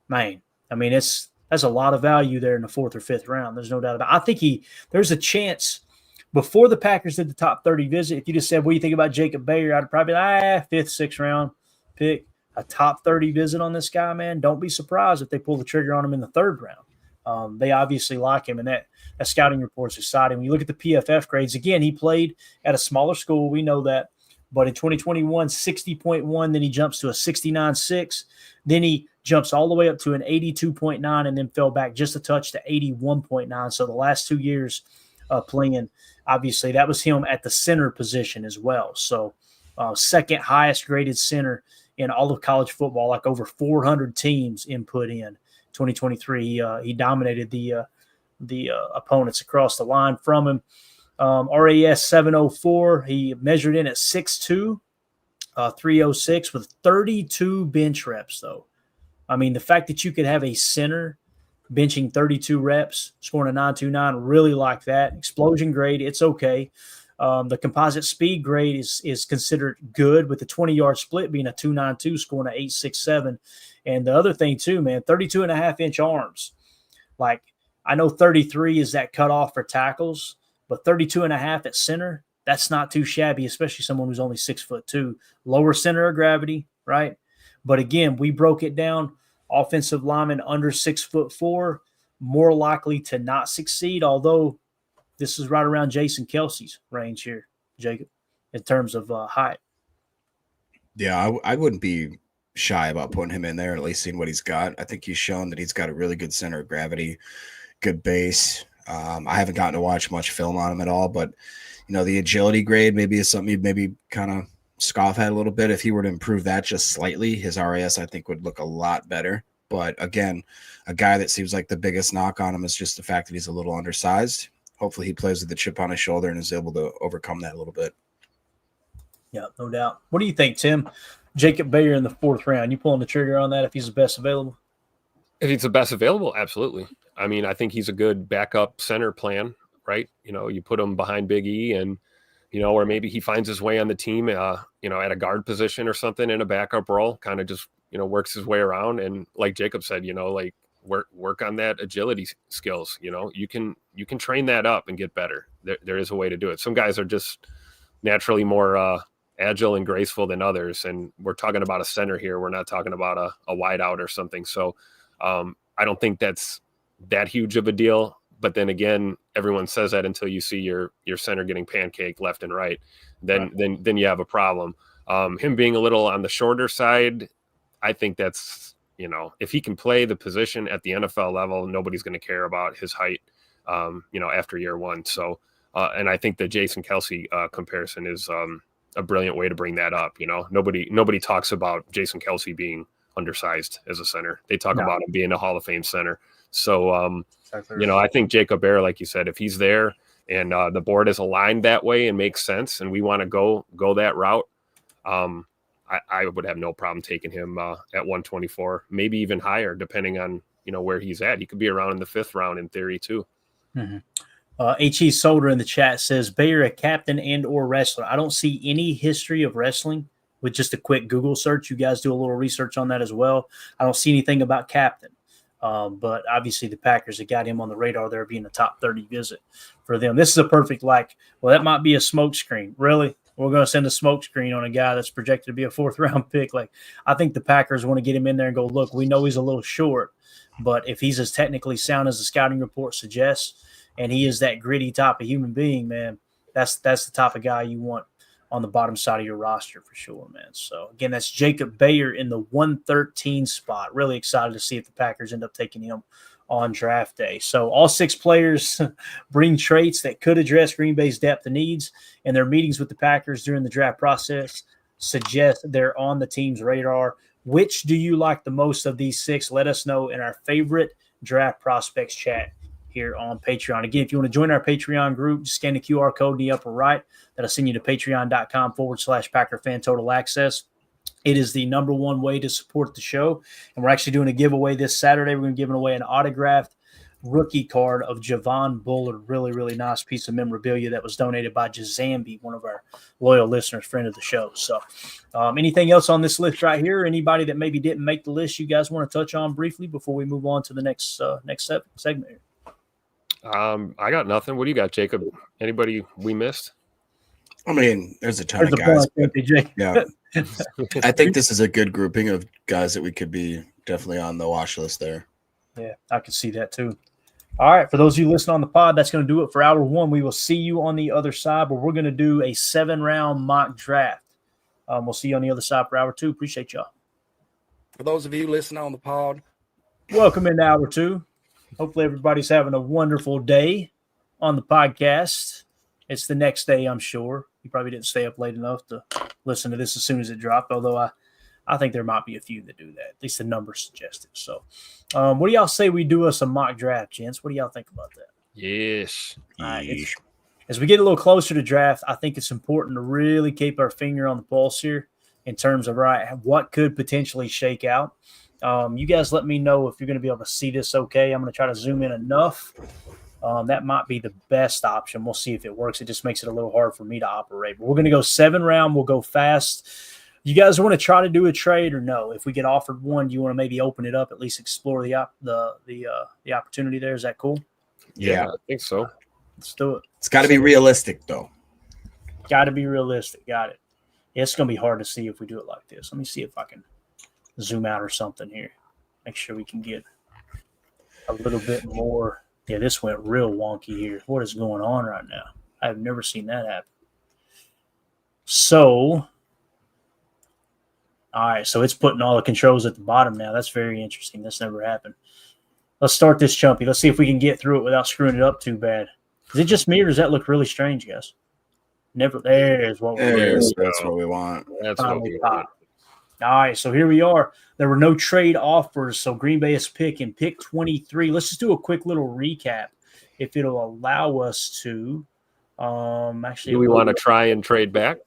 A: man, I mean, that's a lot of value there in the 4th or 5th round. There's no doubt about it. I think there's a chance before the Packers did the top 30 visit. If you just said, what do you think about Jacob Bayer? I'd probably be like, 5th, 6th round pick. A top 30 visit on this guy, man. Don't be surprised if they pull the trigger on him in the 3rd round. They obviously like him, and that scouting report's exciting. When you look at the PFF grades, again, he played at a smaller school. We know that. But in 2021, 60.1, then he jumps to a 69.6. Then he jumps all the way up to an 82.9 and then fell back just a touch to 81.9. So the last 2 years playing, obviously, that was him at the center position as well. So 2nd highest graded center in all of college football, like over 400 teams input in 2023. He dominated the opponents across the line from him. RAS 704. He measured in at 6'2", 306 with 32 bench reps, though. I mean, the fact that you could have a center benching 32 reps, scoring a 929, really like that. Explosion grade, it's okay. The composite speed grade is considered good, with the 20-yard split being a 2.92, scoring an 8.67. And the other thing, too, man, 32.5-inch arms. Like, I know 33 is that cutoff for tackles, but 32.5 at center, that's not too shabby, especially someone who's only 6'2". Lower center of gravity, right? But again, we broke it down. Offensive lineman under 6'4", more likely to not succeed, although this is right around Jason Kelsey's range here, Jacob, in terms of height.
B: Yeah, I wouldn't be shy about putting him in there, at least seeing what he's got. I think he's shown that he's got a really good center of gravity, good base. I haven't gotten to watch much film on him at all, but, the agility grade maybe is something you'd maybe kind of scoff at a little bit. If he were to improve that just slightly, his RAS, I think, would look a lot better. But, again, a guy that seems like the biggest knock on him is just the fact that he's a little undersized. Hopefully he plays with the chip on his shoulder and is able to overcome that a little bit.
A: Yeah, no doubt. What do you think, Tim? Jacob Bayer in the 4th round. You pulling the trigger on that if he's the best available?
D: If he's the best available, absolutely. I mean, I think he's a good backup center plan, right? You put him behind Big E and, or maybe he finds his way on the team, at a guard position or something in a backup role, kind of just, works his way around. And like Jacob said, work on that agility skills. You can train that up and get better. There is a way to do it. Some guys are just naturally more agile and graceful than others. And we're talking about a center here. We're not talking about a wide out or something. So I don't think that's that huge of a deal. But then again, everyone says that until you see your center getting pancaked left and right. Then you have a problem. Him being a little on the shorter side, I think that's, if he can play the position at the NFL level, nobody's going to care about his height. after year one. So, and I think the Jason Kelce comparison is a brilliant way to bring that up. Nobody talks about Jason Kelce being undersized as a center. They talk about him being a Hall of Fame center. So, exactly. I think Jacob Bear, like you said, if he's there and the board is aligned that way and makes sense, and we want to go that route, I would have no problem taking him at 124, maybe even higher, depending on where he's at. He could be around in the 5th round in theory too.
A: Mm-hmm. H.E. Solder in the chat says, Bayer a captain and or wrestler. I don't see any history of wrestling with just a quick Google search. You guys do a little research on that as well. I don't see anything about captain. But obviously the Packers have got him on the radar there being a top 30 visit for them. This is a perfect, that might be a smoke screen. Really? We're going to send a smoke screen on a guy that's projected to be a 4th round pick. I think the Packers want to get him in there and go, look, we know he's a little short, but if he's as technically sound as the scouting report suggests, and he is that gritty type of human being, man, that's the type of guy you want on the bottom side of your roster for sure, man. So, again, that's Jacob Bayer in the 113 spot. Really excited to see if the Packers end up taking him on draft day. So, all 6 players bring traits that could address Green Bay's depth and needs, and their meetings with the Packers during the draft process suggest they're on the team's radar. Which do you like the most of these 6? Let us know in our favorite draft prospects chat here on Patreon. Again, if you want to join our Patreon group, just scan the QR code in the upper right. That'll send you to patreon.com/Packer Fan Total Access. It is the number one way to support the show. And we're actually doing a giveaway this Saturday. We're going to be giving away an autographed rookie card of Javon Bullard. Really, really nice piece of memorabilia that was donated by Jazambi, one of our loyal listeners, friend of the show. So anything else on this list right here? Anybody that maybe didn't make the list you guys want to touch on briefly before we move on to the next segment here?
D: I got nothing. What do you got, Jacob? Anybody we missed?
B: I mean, there's a ton of guys. Yeah. I think this is a good grouping of guys that we could be definitely on the watch list there.
A: Yeah, I can see that too. All right, for those of you listening on the pod, that's going to do it for hour 1. We will see you on the other side, but we're going to do a 7-round mock draft. We'll see you on the other side for hour 2. Appreciate y'all.
C: For those of you listening on the pod,
A: welcome into hour 2. Hopefully everybody's having a wonderful day on the podcast. It's the next day, I'm sure. You probably didn't stay up late enough to listen to this as soon as it dropped, although I think there might be a few that do that. At least the numbers suggest it. So what do y'all say we do us a mock draft, gents? What do y'all think about that?
D: Yes.
A: All right, as we get a little closer to draft, I think it's important to really keep our finger on the pulse here in terms of what could potentially shake out. You guys let me know if you're going to be able to see this okay. I'm going to try to zoom in enough. That might be the best option. We'll see if it works. It just makes it a little hard for me to operate. But we're going to go 7-round. We'll go fast. You guys want to try to do a trade or no? If we get offered one, do you want to maybe open it up, at least explore the opportunity there? Is that cool?
D: Yeah, I think so.
A: Let's do it.
B: It's got to be realistic, though.
A: Got to be realistic. Got it. Yeah, it's going to be hard to see if we do it like this. Let me see if I can zoom out or something here. Make sure we can get a little bit more. Yeah, this went real wonky here. What is going on right now? I've never seen that happen. So, all right, so it's putting all the controls at the bottom now. That's very interesting. That's never happened. Let's start this chumpy. Let's see if we can get through it without screwing it up too bad. Is it just me or does that look really strange, guys? There's what
B: that's what we want.
D: That's what we want.
A: All right, so here we are. There were no trade offers, so Green Bay is picking pick 23. Let's just do a quick little recap, if it'll allow us to. Actually,
D: do we want to try and trade back?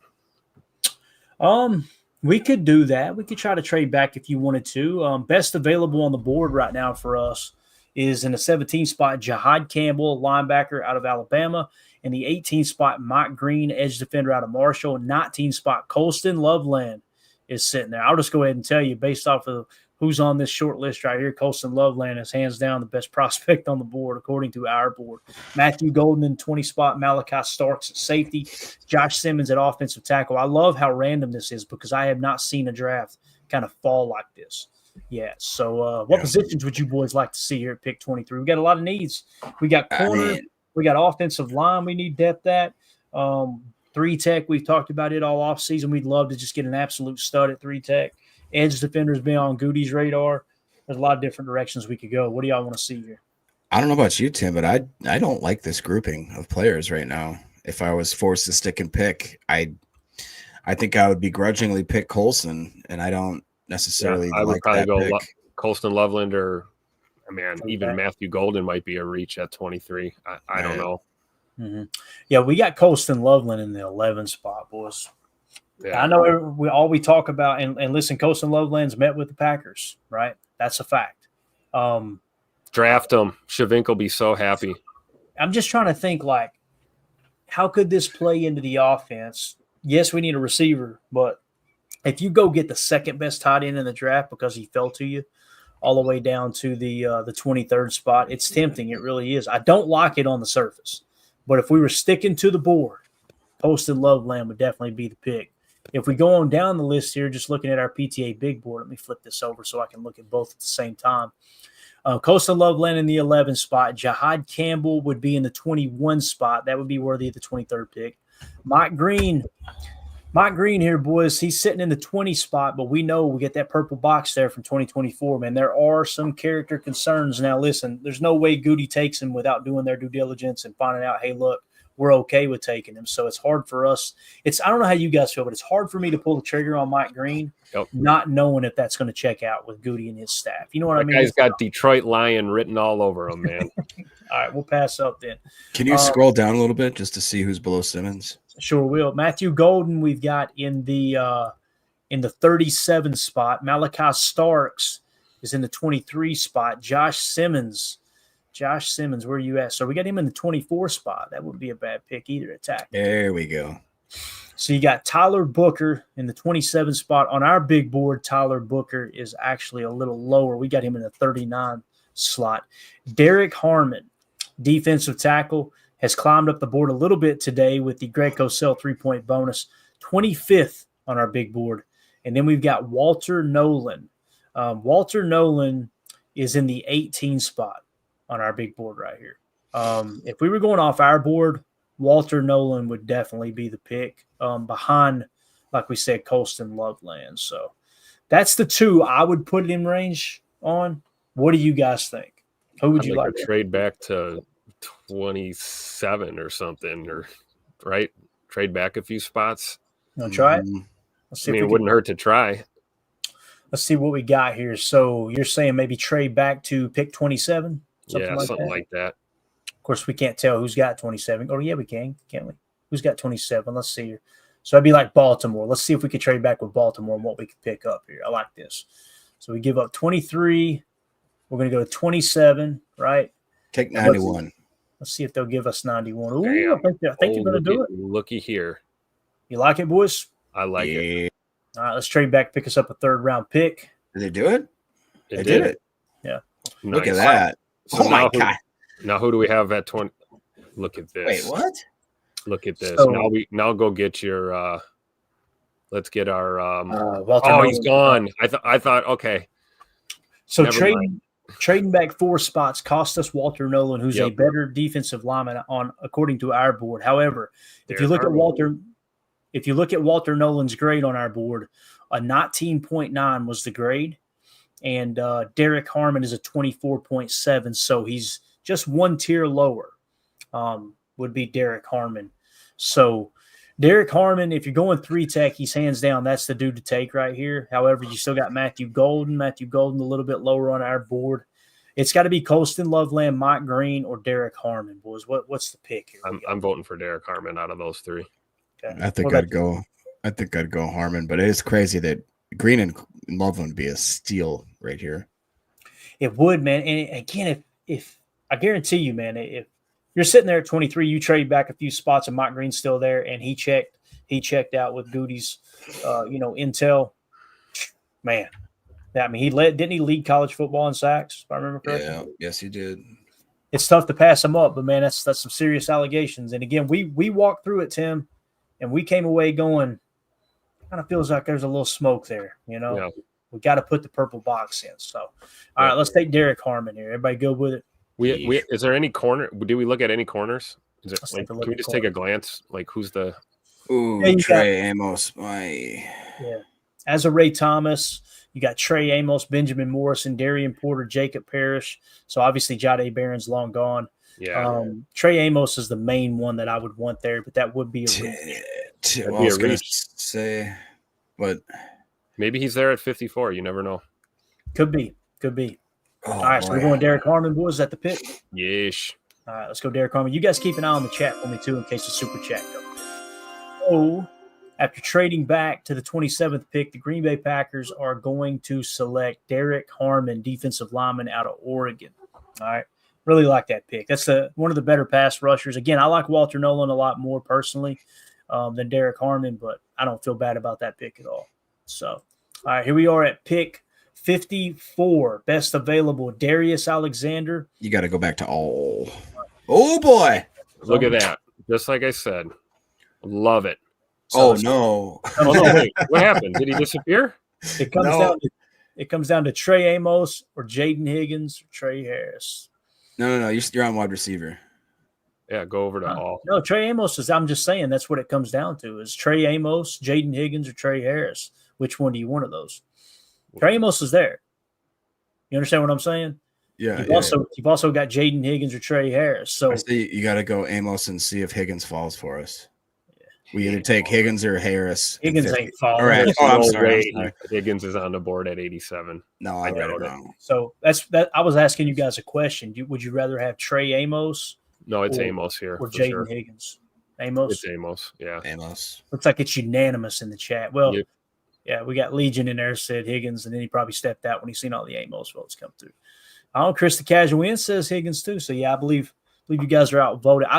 A: We could do that. We could try to trade back if you wanted to. Best available on the board right now for us is in the 17 spot, Jahad Campbell, linebacker out of Alabama. In the 18 spot, Mike Green, edge defender out of Marshall. 19 spot, Colston Loveland is sitting there. I'll just go ahead and tell you, based off of who's on this short list right here, Colston Loveland is hands down the best prospect on the board, according to our board. Matthew Golden in 20 spot, Malachi Starks at safety, Josh Simmons at offensive tackle. I love how random this is because I have not seen a draft kind of fall like this. Yeah. So what positions would you boys like to see here at pick 23? We got a lot of needs. We got corner. We got offensive line we need depth at. 3-tech, we've talked about it all offseason. We'd love to just get an absolute stud at 3-tech. Edge defenders been on Goody's radar. There's a lot of different directions we could go. What do y'all want to see here?
B: I don't know about you, Tim, but I don't like this grouping of players right now. If I was forced to stick and pick, I think I would begrudgingly pick Colson, and I don't necessarily
D: I would
B: like
D: probably
B: that
D: go
B: pick.
D: Colston Loveland or, even
A: Okay.
D: Matthew Golden might be a reach at 23. I don't know.
A: Mm-hmm. Yeah, we got Colston Loveland in the 11 spot, boys.
D: Yeah.
A: I know we talk about, and listen, Colston Loveland's met with the Packers, right? That's a fact.
D: Draft him. Shavink will be so happy.
A: I'm just trying to think, like, how could this play into the offense? Yes, we need a receiver, but if you go get the second best tight end in the draft because he fell to you all the way down to the 23rd spot, it's tempting. It really is. I don't like it on the surface, but if we were sticking to the board, Colston Loveland would definitely be the pick. If we go on down the list here, just looking at our PTA big board, let me flip this over so I can look at both at the same time. Colston Loveland in the 11 spot. Jahad Campbell would be in the 21 spot. That would be worthy of the 23rd pick. Mike Green here, boys, he's sitting in the 20 spot, but we know we get that purple box there from 2024, man. There are some character concerns. Now, listen, there's no way Goody takes him without doing their due diligence and finding out, hey, look, we're okay with taking him. So it's hard for us. I don't know how you guys feel, but it's hard for me to pull the trigger on Mike Green, not knowing if that's going to check out with Goody and his staff. You know what I mean?
D: That guy's got Detroit Lion written all over him, man.
A: All right, we'll pass up then.
B: Can you scroll down a little bit just to see who's below Simmons?
A: Sure will. Matthew Golden we've got in the 37 spot. Malachi Starks is in the 23 spot. Josh Simmons, where are you at? So we got him in the 24 spot. That wouldn't be a bad pick either. Attack.
B: There we go.
A: So you got Tyler Booker in the 27 spot. On our big board, Tyler Booker is actually a little lower. We got him in the 39 slot. Derek Harmon, defensive tackle, has climbed up the board a little bit today with the Greg Cosell 3-point bonus, 25th on our big board. And then we've got Walter Nolan. Walter Nolan is in the 18 spot on our big board right here. If we were going off our board, Walter Nolan would definitely be the pick behind, like we said, Colston Loveland. So that's the two I would put it in range on. What do you guys think? Who would you like
D: to trade back to 27 or something, or right? Trade back a few spots.
A: You want to try it?
D: Let's see. It wouldn't hurt to try.
A: Let's see what we got here. So you're saying maybe trade back to pick 27?
D: Something like that.
A: Of course, we can't tell who's got 27. Oh, yeah, we can, can't we? Who's got 27? Let's see here. So it'd be like Baltimore. Let's see if we could trade back with Baltimore and what we could pick up here. I like this. So we give up 23. We're going to go to 27, right?
B: Take 91.
A: Let's see if they'll give us 91. Ooh, I think they're going to do it.
D: Looky here.
A: You like it, boys?
D: I like it.
A: All right, let's trade back, pick us up a third-round pick.
B: Did they do it?
D: They did it.
A: Yeah.
B: Look at that.
D: So
B: my God.
D: Now who do we have at 20? Look at this.
B: Wait, what?
D: Look at this.
A: So,
D: now go get your let's get our
A: Walter
D: oh,
A: Nolan.
D: he's gone. I thought okay.
A: So trading back 4 spots cost us Walter Nolan, who's a better defensive lineman according to our board. However, if you look at Walter Nolan's grade on our board, a 19.9 was the grade, and Derek Harmon is a 24.7. So he's just one tier lower. Would be Derek Harmon. So Derek Harmon, if you're going 3-tech, he's hands down. That's the dude to take right here. However, you still got Matthew Golden a little bit lower on our board. It's got to be Colston Loveland, Mike Green, or Derek Harmon, boys. What's the pick here?
D: I'm voting for Derek Harmon out of those 3.
B: Okay. I think I'd go Harmon, but it is crazy that Green and Loveland would be a steal right here.
A: It would, man. And again, if I guarantee you, man, if you're sitting there at 23, you trade back a few spots and Mike Green's still there, and he checked out with Goody's, intel. Man, didn't he lead college football in sacks? If I remember correctly.
B: Yeah, yes, he did.
A: It's tough to pass him up, but man, that's some serious allegations. And again, we walked through it, Tim, and we came away going, kind of feels like there's a little smoke there.
D: Yeah.
A: We got to put the purple box in. So, all right, let's take Derek Harmon here. Everybody good with it?
D: Is there any corner? Do we look at any corners? Can we just take a glance? Like who's the?
B: Ooh, Trey Amos. Yeah.
A: As a Ray Thomas, You got Trey Amos, Benjamin Morrison, Darian Porter, Jacob Parrish. So obviously Jahdae Barron's long gone.
D: Yeah.
A: Trey Amos is the main one that I would want there, but that would be a reach.
B: I was going to say, but
D: maybe he's there at 54. You never know.
A: Could be.
B: Oh,
A: all right, so we're going Derek Harmon, boys, at the pick.
D: Yeesh.
A: All right, let's go Derek Harmon. You guys keep an eye on the chat for me, too, in case the super chat goes. So, after trading back to the 27th pick, the Green Bay Packers are going to select Derek Harmon, defensive lineman out of Oregon. All right, really like that pick. That's one of the better pass rushers. Again, I like Walter Nolan a lot more personally than Derek Harmon, but I don't feel bad about that pick at all. So, all right, here we are at pick 54, best available, Darius Alexander.
B: You got to go back to oh boy.
D: Look at that. Just like I said. Love it.
B: So no.
D: Oh, no, wait. What happened? Did he disappear?
A: It comes down to Trey Amos or Jaden Higgins or Trey Harris.
B: No. You're on wide receiver.
D: Yeah, go over to all.
A: No, Trey Amos is, I'm just saying that's what it comes down to is Trey Amos, Jaden Higgins, or Trey Harris. Which one do you want of those? Trey Amos is there. You understand what I'm saying?
B: Yeah.
A: You've also got Jaden Higgins or Trey Harris. So
B: you got to go Amos and see if Higgins falls for us. We either take Higgins or Harris.
A: Higgins ain't falling.
B: All right. I'm sorry.
D: Higgins is on the board at 87.
B: No, I got it wrong.
A: So that. I was asking you guys a question. Would you rather have Trey Amos?
D: No, it's Amos here.
A: Or Jaden Higgins? Amos?
D: It's Amos, yeah.
B: Amos.
A: Looks like it's unanimous in the chat. Well, yeah, we got Legion in there said Higgins, and then he probably stepped out when he seen all the Amos votes come through. Chris the Casual In says Higgins too. So, yeah, I believe you guys are outvoted.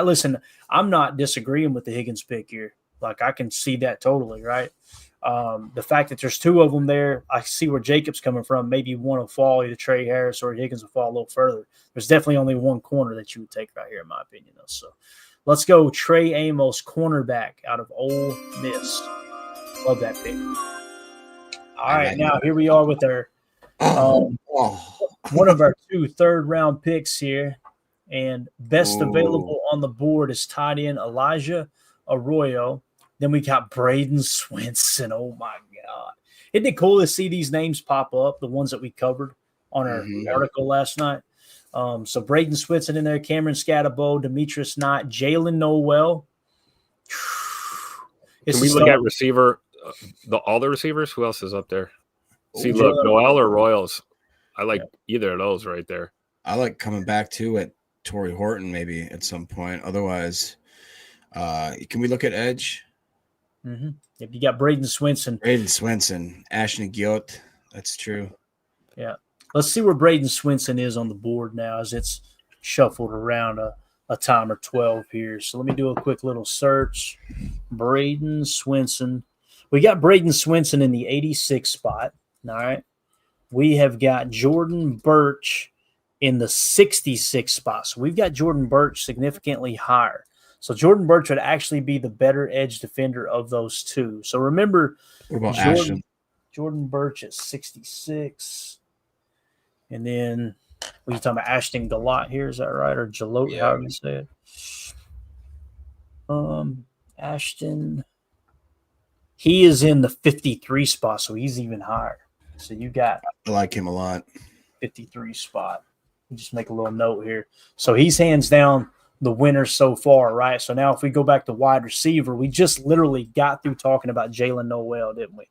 A: I'm not disagreeing with the Higgins pick here. Like, I can see that totally, right? The fact that there's two of them there, I see where Jacob's coming from. Maybe one will fall, either Trey Harris or Higgins will fall a little further. There's definitely only one corner that you would take right here, in my opinion, though. So let's go Trey Amos, cornerback out of Ole Miss. Love that pick. All right, now here we are with our one of our 2 third-round picks here. And best available on the board is tight end Elijah Arroyo. Then we got Braden Swinson. Oh, my God. Isn't it cool to see these names pop up, the ones that we covered on our article last night? So Braden Swinson in there, Cameron Scatterbo, Demetrius Knight, Jaylen Nowell.
D: Can we look at receiver, all the receivers? Who else is up there? See, look, Noel or Royals. I like either of those right there.
B: I like coming back to at Torrey Horton maybe at some point. Otherwise, can we look at edge?
A: Mm-hmm. If you got Braden Swinson,
B: Ashton Giot. That's true.
A: Yeah. Let's see where Braden Swinson is on the board now as it's shuffled around a time or 12 here. So let me do a quick little search. Braden Swinson. We got Braden Swinson in the 86 spot. All right. We have got Jordan Birch in the 66 spot. So we've got Jordan Birch significantly higher. So Jordan Birch would actually be the better edge defender of those two. So remember, Jordan Birch at 66. And then what are you talking about? Ashton Galot here, is that right? Or Jalot, however you say it. Ashton. He is in the 53 spot, so he's even higher. So you got
B: I like him a lot.
A: 53 spot. Just make a little note here. So he's hands down the winner so far, right? So now if we go back to wide receiver, we just literally got through talking about Jaylen Nowell, didn't we?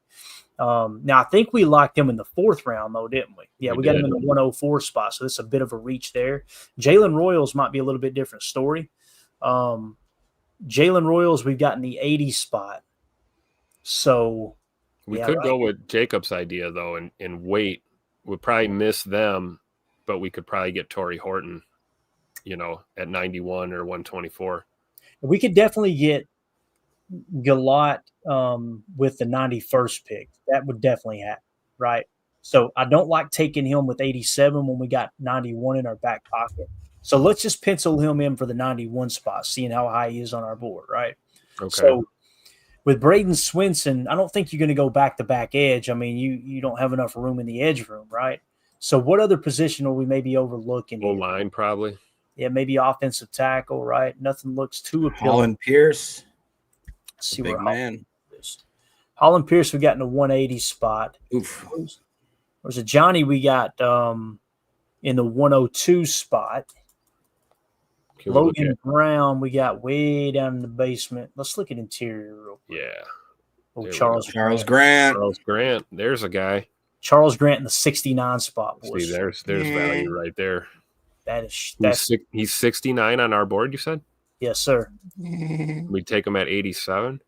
A: Now, I think we locked him in the 4th round, though, didn't we? Yeah, we got him in the 104 spot, so this is a bit of a reach there. Jalen Royals might be a little bit different story. Jalen Royals, we've got in the 80 spot. So
D: we could go with Jacob's idea, though, and wait. We'd probably miss them, but we could probably get Torrey Horton, at 91 or 124.
A: We could definitely get Galot with the 91st pick. That would definitely happen, right? So I don't like taking him with 87 when we got 91 in our back pocket. So let's just pencil him in for the 91 spot, seeing how high he is on our board, right?
D: Okay.
A: So with Braden Swinson, I don't think you're going to go back-to-back edge. I mean, you don't have enough room in the edge room, right? So what other position are we maybe overlooking?
D: O-line, probably.
A: Yeah, maybe offensive tackle, right? Nothing looks too appealing.
B: Holland Pierce.
A: See
B: big
A: where
B: man.
A: Holland Pierce we got in the 180 spot.
B: Oof.
A: There's a Johnny we got in the 102 spot. Logan Brown, we got way down in the basement. Let's look at interior real quick.
D: Yeah.
A: Oh, Charles
B: Grant.
D: Charles Grant. There's a guy.
A: Charles Grant in the 69 spot. Boys.
D: See, there's value right there.
A: That's
D: he's 69 on our board, you said?
A: Yes, sir.
D: We take him at 87.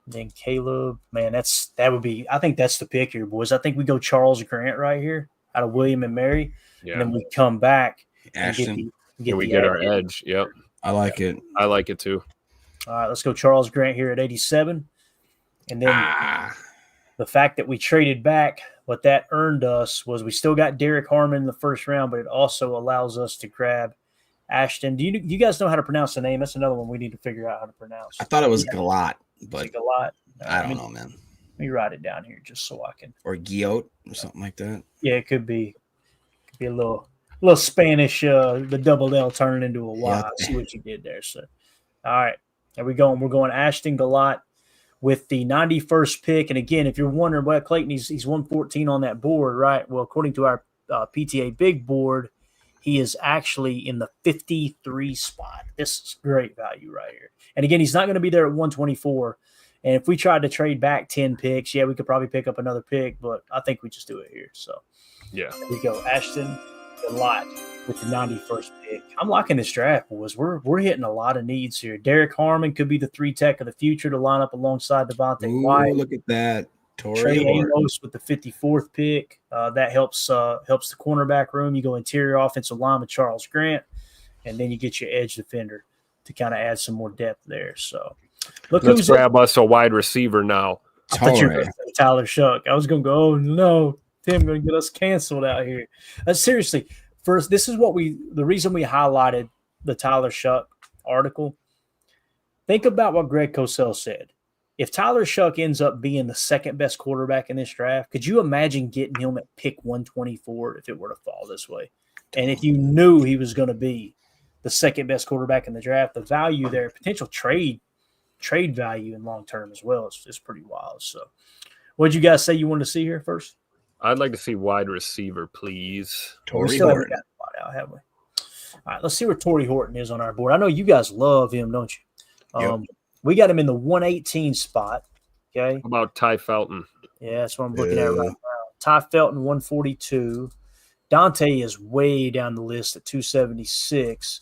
A: Then Caleb, man, I think that's the pick here, boys. I think we go Charles Grant right here out of William and Mary. Yeah. And then we come back
B: Ashton.
D: And we get our edge. Yep.
B: I like it.
D: I like it too.
A: All right, let's go Charles Grant here at 87. And then the fact that we traded back, what that earned us was we still got Derek Harmon in the first round, but it also allows us to grab Ashton. Do you guys know how to pronounce the name? That's another one we need to figure out how to pronounce.
B: I thought it was Galat, but
A: Galat.
B: I don't know, man.
A: Let me write it down here just so I can.
B: Or Guillot or something like that.
A: Yeah, it could be. Could be a little Spanish. The double L turning into a Y. Yeah. See what you did there, sir. All right, there we go. We're going Ashton Galat with the 91st pick. And again, if you're wondering, well, Clayton, he's 114 on that board, right? Well, according to our PTA big board, he is actually in the 53 spot. This is great value right here. And again, he's not going to be there at 124. And if we tried to trade back 10 picks, yeah, we could probably pick up another pick, but I think we just do it here. So,
D: yeah,
A: here we go. Ashton Galat with the 91st pick. I'm liking this draft, boys. We're hitting a lot of needs here. Derek Harmon could be the 3-tech of the future to line up alongside Devontae White.
B: Look at that.
A: Trey Amos with the 54th pick. That helps the cornerback room. You go interior offensive line with Charles Grant, and then you get your edge defender to kind of add some more depth there. So
D: let's grab us a wide receiver now.
A: I thought you were going to say Tyler Shuck. I was going to go, oh no, Tim going to get us canceled out here. Seriously, first, this is the reason we highlighted the Tyler Shuck article. Think about what Greg Cosell said. If Tyler Shuck ends up being the second best quarterback in this draft, could you imagine getting him at pick 124 if it were to fall this way? And if you knew he was going to be the second best quarterback in the draft, the value there, potential trade value in long term as well is pretty wild. So what did you guys say you wanted to see here first?
D: I'd like to see wide receiver, please.
A: We still haven't got the spot out, have we? All right, let's see where Torrey Horton is on our board. I know you guys love him, don't you?
B: Yep.
A: We got him in the 118 spot. Okay.
D: How about Ty Felton?
A: Yeah, that's what I'm looking at right now. Ty Felton, 142. Dante is way down the list at 276.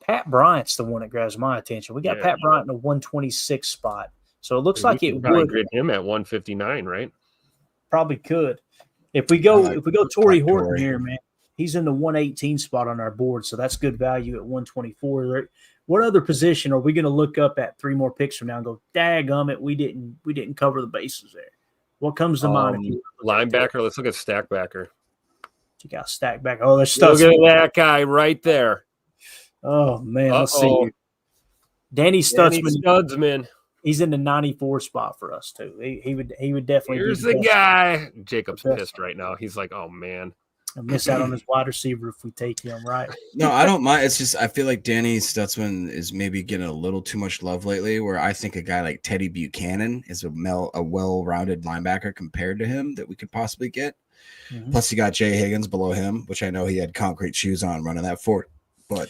A: Pat Bryant's the one that grabs my attention. We got Pat Bryant in the 126 spot. So it looks like it would
D: get him at 159, right?
A: Probably could. If we go Torrey Horton here, man, he's in the 118 spot on our board, so that's good value at 124. What other position are we going to look up at 3 more picks from now and go, daggum it, we didn't cover the bases there? What comes to mind?
D: Linebacker. Let's look at stackbacker.
A: You got stackbacker. Oh, there's stuff.
D: Look at that guy right there.
A: Oh man, let's see. Danny
D: Stutzman.
A: He's in the 94 spot for us too. He would definitely.
D: Here's the guy. Jacob's pissed right now. He's like, oh man.
A: I miss out on his wide receiver if we take him, right?
B: No, I don't mind. It's just I feel like Danny Stutzman is maybe getting a little too much love lately, where I think a guy like Teddy Buchanan is a well-rounded linebacker compared to him that we could possibly get. Mm-hmm. Plus, you got Jay Higgins below him, which I know he had concrete shoes on running that fort. But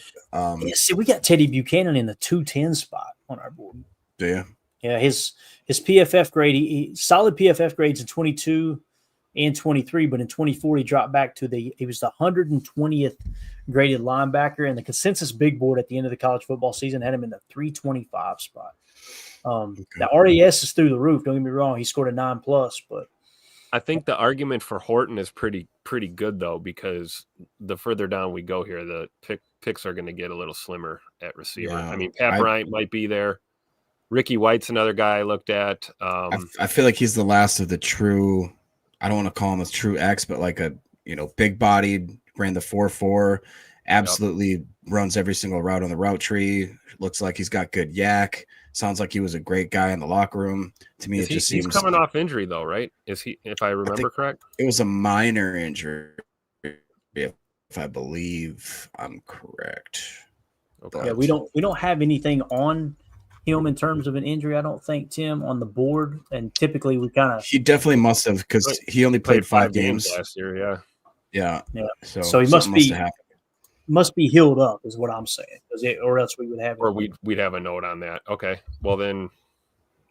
A: see, we got Teddy Buchanan in the 210 spot on our board.
B: Do you?
A: Yeah, his PFF grade, he solid PFF grades in 22 and 23, but in 24 he dropped back to he was the 120th graded linebacker, and the consensus big board at the end of the college football season had him in the 325 spot. The RAS is through the roof. Don't get me wrong; he scored a 9+, but
D: I think the argument for Horton is pretty good though, because the further down we go here, the picks are going to get a little slimmer at receiver. Yeah, I mean, Pat Bryant might be there. Ricky White's another guy I looked at.
B: I feel like he's the last of the true. I don't want to call him a true X, but like a big bodied, ran the 4.4, absolutely runs every single route on the route tree. Looks like he's got good yak. Sounds like he was a great guy in the locker room. To me, seems he's
D: coming off injury though, right? Is he? If I remember correct,
B: it was a minor injury. If I believe I'm correct.
A: Okay. Yeah, we don't have anything on him in terms of an injury, I don't think, Tim, on the board. And typically we kind of.
B: He definitely must have because he only played 5 games
D: last year. Yeah.
B: Yeah.
A: So he must be healed up, is what I'm saying, or else we would have.
D: Or we'd have a note on that. Okay. Well, then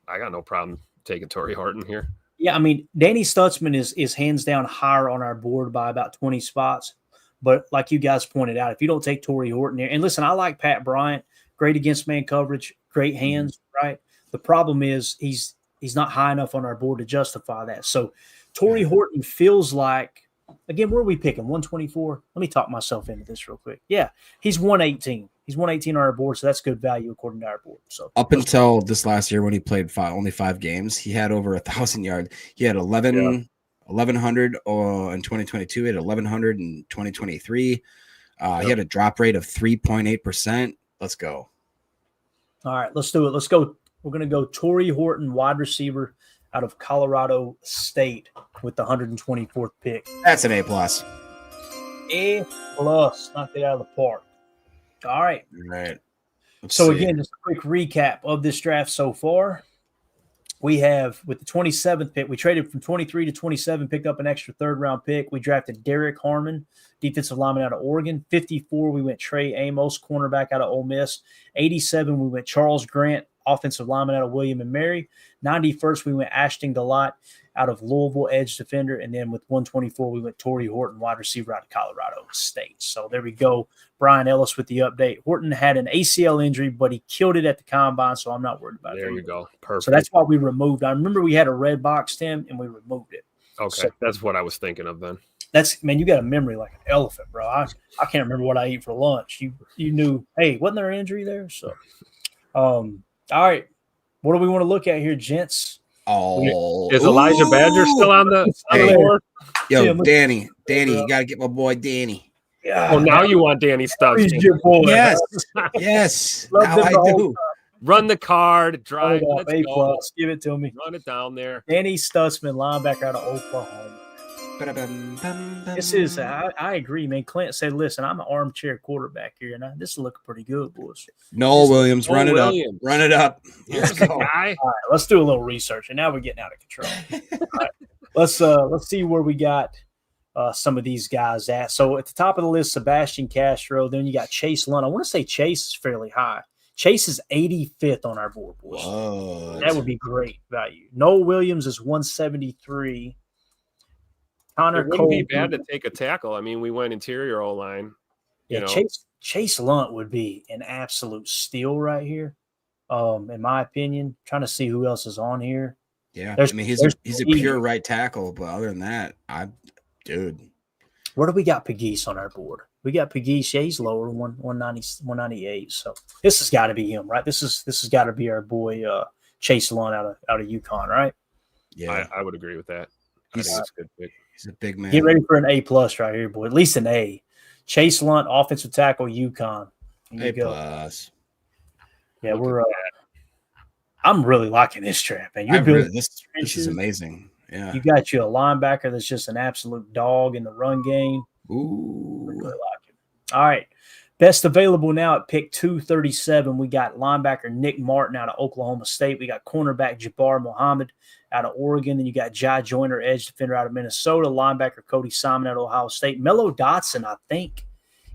D: I got no problem taking Torrey Horton here.
A: Yeah, I mean, Danny Stutzman is hands down higher on our board by about 20 spots. But like you guys pointed out, if you don't take Torrey Horton here, and listen, I like Pat Bryant, great against man coverage, great hands, right? The problem is he's not high enough on our board to justify that. So Torrey Horton feels like, again, where are we picking? 124? Let me talk myself into this real quick. Yeah, he's 118. He's 118 on our board, so that's good value according to our board. So
B: up until this last year when he played only 5 games, he had over 1,000 yards. He had 1,100 in 2022. He had 1,100 in 2023. He had a drop rate of 3.8%. Let's go.
A: All right, let's do it. Let's go. We're going to go Torrey Horton, wide receiver out of Colorado State with the 124th pick.
B: That's an A+.
A: A+. Knocked it out of the park. All right.
B: Right.
A: So again, just a quick recap of this draft so far. We have, with the 27th pick, we traded from 23 to 27, picked up an extra third-round pick. We drafted Derek Harmon, defensive lineman out of Oregon. 54, we went Trey Amos, cornerback out of Ole Miss. 87, we went Charles Grant, offensive lineman out of William and Mary. 91st, we went Ashton Gallant out of Louisville, edge defender. And then with 124, we went Torrey Horton, wide receiver out of Colorado State. So there we go. Brian Ellis with the update. Horton had an ACL injury, but he killed it at the combine, so I'm not worried about it.
D: There you go. Perfect.
A: So that's why we removed. I remember we had a red box, Tim, and we removed it.
D: Okay,
A: so,
D: that's what I was thinking of then.
A: Man, you got a memory like an elephant, bro. I can't remember what I eat for lunch. You knew, hey, wasn't there an injury there? So, all right. What do we want to look at here, gents?
B: Oh,
D: is Elijah Badger still on the board?
B: Yo, Danny, you got to get my boy Danny.
A: Yeah.
D: Oh, now you want Danny Stubbs.
A: He's your boy.
B: Yes.
A: Now
B: I do.
D: Run the card, drive. Let's go.
A: Give it to me.
D: Run it down there.
A: Danny Stutzman, linebacker out of Oklahoma. This is, I agree, man. Clint said, listen, I'm an armchair quarterback here, and this is looking pretty good, boys.
B: Noel Williams, run it up. Run it up.
D: Here's the guy.
A: All right, let's do a little research, and now we're getting out of control. All right, let's see where we got some of these guys at. So at the top of the list, Sebastian Castro. Then you got Chase Lund. I want to say Chase is fairly high. Chase is 85th on our board, boys.
B: Whoa.
A: That would be great value. Noel Williams is 173.
D: It wouldn't be bad to take a tackle. I mean, we went interior O-line.
A: Yeah, Chase Lunt would be an absolute steal right here, in my opinion. Trying to see who else is on here.
B: Yeah, he's a pure right tackle, but other than that, dude.
A: Where do we got Pegues on our board? We got Pegues. Yeah, he's lower, 198. So this has got to be him, right? This has got to be our boy Chase Lunt out of UConn, right?
B: Yeah,
D: I would agree with that. I think it's a good pick.
B: He's a big man.
A: Get ready for an A+ right here, boy. At least an A. Chase Lunt, offensive tackle, UConn.
B: A+.
A: Yeah, I'm really liking this draft, man.
B: This is amazing. Yeah.
A: You got you a linebacker that's just an absolute dog in the run game.
B: Ooh.
A: Really like it. All right. Best available now at pick 237. We got linebacker Nick Martin out of Oklahoma State. We got cornerback Jabbar Muhammad out of Oregon. Then you got Jai Joyner, edge defender out of Minnesota. Linebacker Cody Simon out of Ohio State. Mello Dotson, I think,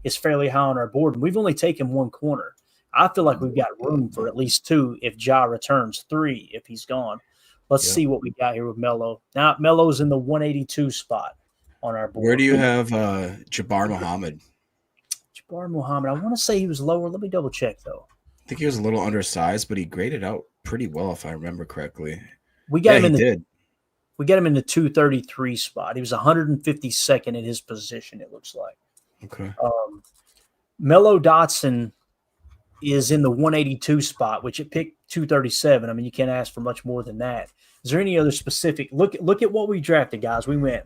A: is fairly high on our board. And we've only taken one corner. I feel like we've got room for at least 2 if Jai returns, 3 if he's gone. Let's see what we got here with Mello. Now, Mello's in the 182 spot on our board.
B: Where do you have Jabbar Muhammad?
A: Jabbar Muhammad. I want to say he was lower. Let me double check, though.
B: I think he was a little undersized, but he graded out pretty well, if I remember correctly.
A: We got him in the 233 spot. He was 152nd in his position, it looks like.
B: Okay.
A: Mello Dotson is in the 182 spot, which it picked 237. I mean, you can't ask for much more than that. Is there any other specific? Look at what we drafted, guys. We went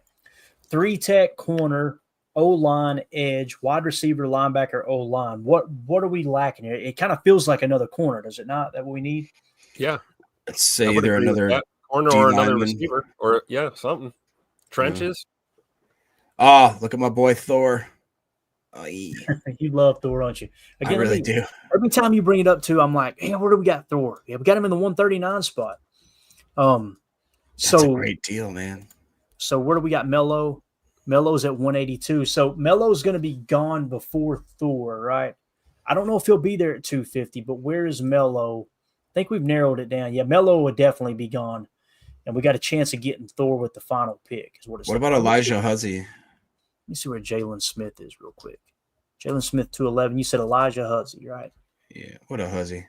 A: 3-tech, corner, O-line, edge, wide receiver, linebacker, O-line. What are we lacking here? It kind of feels like another corner, does it not? That what we need?
D: Yeah.
B: Let's say either another
D: corner or another receiver or something. Trenches.
B: Oh, look at my boy Thor.
A: You love Thor, don't you?
B: I really do.
A: Every time you bring it up, too, I'm like, hey, where do we got Thor? Yeah, we got him in the 139 spot.
B: That's a great deal, man.
A: So where do we got Melo? Melo's at 182. So Melo's going to be gone before Thor, right? I don't know if he'll be there at 250, but where is Melo? I think we've narrowed it down. Yeah, Melo would definitely be gone. And we got a chance of getting Thor with the final pick.
B: What about Elijah Huzzy?
A: Let me see where Jalen Smith is real quick. Jalen Smith, 211. You said Elijah Huzzy, right?
B: Yeah, what a Huzzy.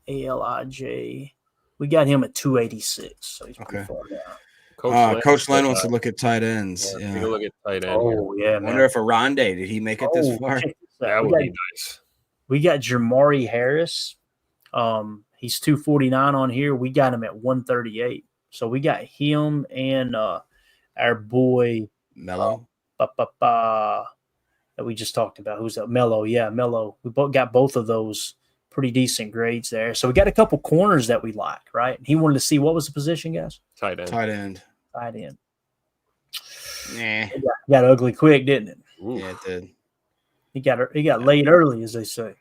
A: ALIJ. We got him at 286. So he's pretty far down.
B: Coach Len wants to look at tight ends. Yeah.
D: Take a look at tight end.
A: Oh, yeah, man.
B: I wonder if Aronde, did he make it this far?
D: That would be nice.
A: We got Jamari Harris. He's 249 on here. We got him at 138. So we got him and our boy
B: Melo.
A: That we just talked about. Who's that? Melo. Yeah, Melo. We got both of those pretty decent grades there. So we got a couple corners that we like, right? He wanted to see what was the position, guys?
D: Tight end.
B: Nah.
A: Got ugly quick, didn't it?
B: Ooh. Yeah, it did.
A: He got laid early, as they say.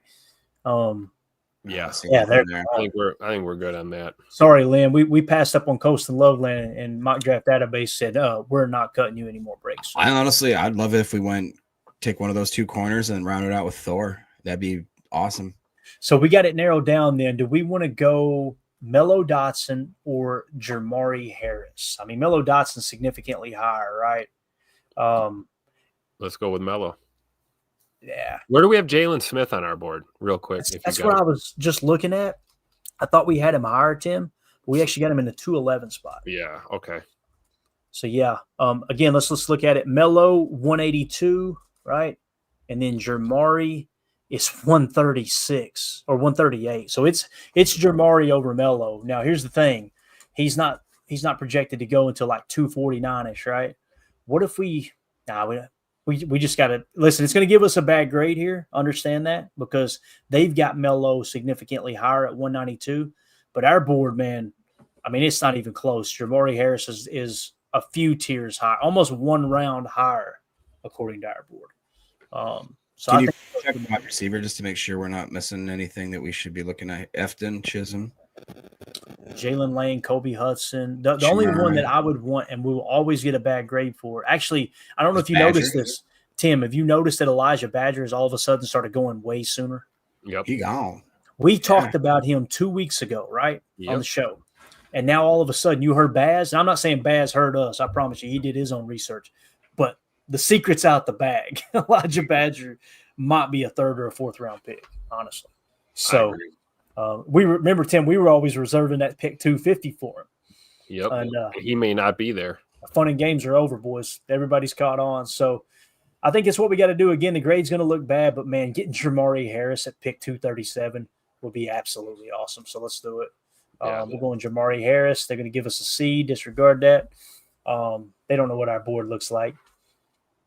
D: Yeah,
A: I
D: think we're good on that.
A: Sorry, Lynn. We passed up on Coast and Loveland, and Mock Draft Database said, we're not cutting you any more breaks.
B: I'd love it if we take one of those two corners and round it out with Thor. That'd be awesome.
A: So we got it narrowed down then. Do we want to go Melo Dotson or Jamari Harris? I mean, Melo Dotson's significantly higher, right?
D: Let's go with Melo.
A: Yeah.
D: Where do we have Jalen Smith on our board, real quick?
A: That's what I was just looking at. I thought we had him higher, Tim, but we actually got him in the 211 spot.
D: Yeah. Okay.
A: So yeah. Again, let's look at it. Melo 182, right? And then Jamari is 136 or 138. So it's Jamari over Melo. Now here's the thing. He's not projected to go until like 249-ish, right? What if we just got to listen. It's going to give us a bad grade here. Understand that, because they've got Melo significantly higher at 192. But our board, man, I mean, it's not even close. Jamari Harris is a few tiers high, almost one round higher, according to our board. So
B: Can you check wide receiver just to make sure we're not missing anything that we should be looking at? Efton, Chisholm,
A: Jalen Lane, Kobe Hudson. The only one that I would want, and we will always get a bad grade for. Actually, I don't know if you noticed this, Tim. Have you noticed that Elijah Badger has all of a sudden started going way sooner?
D: Yep.
B: He gone.
A: We talked about him 2 weeks ago, right? Yep. On the show. And now all of a sudden you heard Baz. And I'm not saying Baz heard us. I promise you, he did his own research. But the secret's out the bag. Elijah Badger might be a third or a fourth round pick, honestly. So we remember, Tim, we were always reserving that pick 250 for him.
D: Yep. And he may not be there.
A: Fun and games are over, boys. Everybody's caught on. So I think it's what we got to do. Again, the grade's going to look bad, but man, getting Jamari Harris at pick 237 will be absolutely awesome. So let's do it. We're going Jamari Harris. They're going to give us a C. Disregard that. They don't know what our board looks like.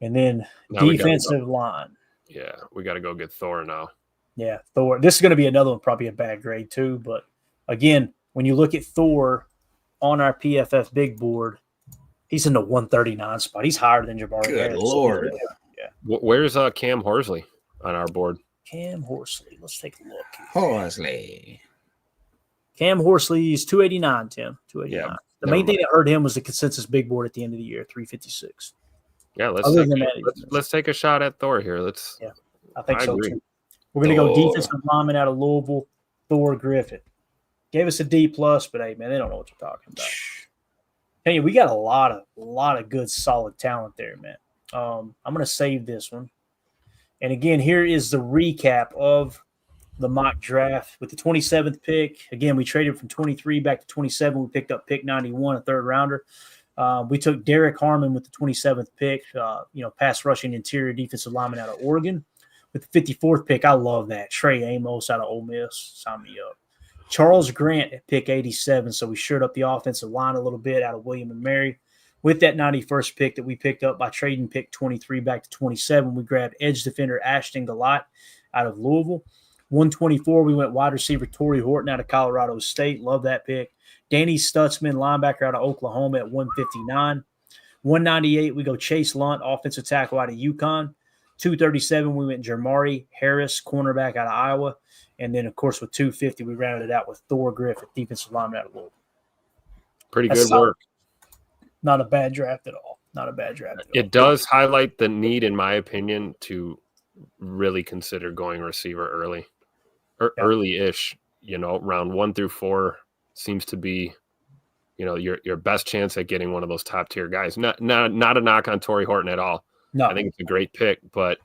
A: And then defensive line.
D: Yeah, we got to go get Thor now.
A: Yeah, Thor. This is going to be another one, probably a bad grade too. But again, when you look at Thor on our PFF big board, he's in the 139 spot. He's higher than Jamari Harris.
B: Good Lord.
D: Yeah. Where's Cam Horsley on our board?
A: Cam Horsley. Let's take a look.
B: Horsley.
A: Cam Horsley is 289, Tim. 289.
D: Yeah,
A: the main thing that hurt him was the consensus big board at the end of the year, 356.
D: Yeah, let's take a shot at Thor here.
A: I think so too. We're going to go defensive lineman out of Louisville, Thor Griffith. Gave us a D+, but hey, man, they don't know what you're talking about. Hey, we got a lot of good, solid talent there, man. I'm going to save this one. And again, here is the recap of the mock draft with the 27th pick. Again, we traded from 23 back to 27. We picked up pick 91, a third rounder. We took Derek Harmon with the 27th pick, pass rushing interior defensive lineman out of Oregon. With the 54th pick, I love that. Trey Amos out of Ole Miss. Sign me up. Charles Grant at pick 87, so we shored up the offensive line a little bit out of William & Mary. With that 91st pick that we picked up by trading pick 23 back to 27, we grabbed edge defender Ashton Gallott out of Louisville. 124, we went wide receiver Torrey Horton out of Colorado State. Love that pick. Danny Stutzman, linebacker out of Oklahoma at 159. 198, we go Chase Lunt, offensive tackle out of UConn. 237, we went Jermari Harris, cornerback out of Iowa. And then, of course, with 250, we rounded it out with Thor Griffith, defensive lineman out of Louisville.
D: Pretty good work.
A: Not a bad draft at all.
D: It does highlight the need, in my opinion, to really consider going receiver early or early-ish. Round 1 through 4 seems to be, your best chance at getting one of those top-tier guys. Not a knock on Torrey Horton at all. No. I think it's a great pick, but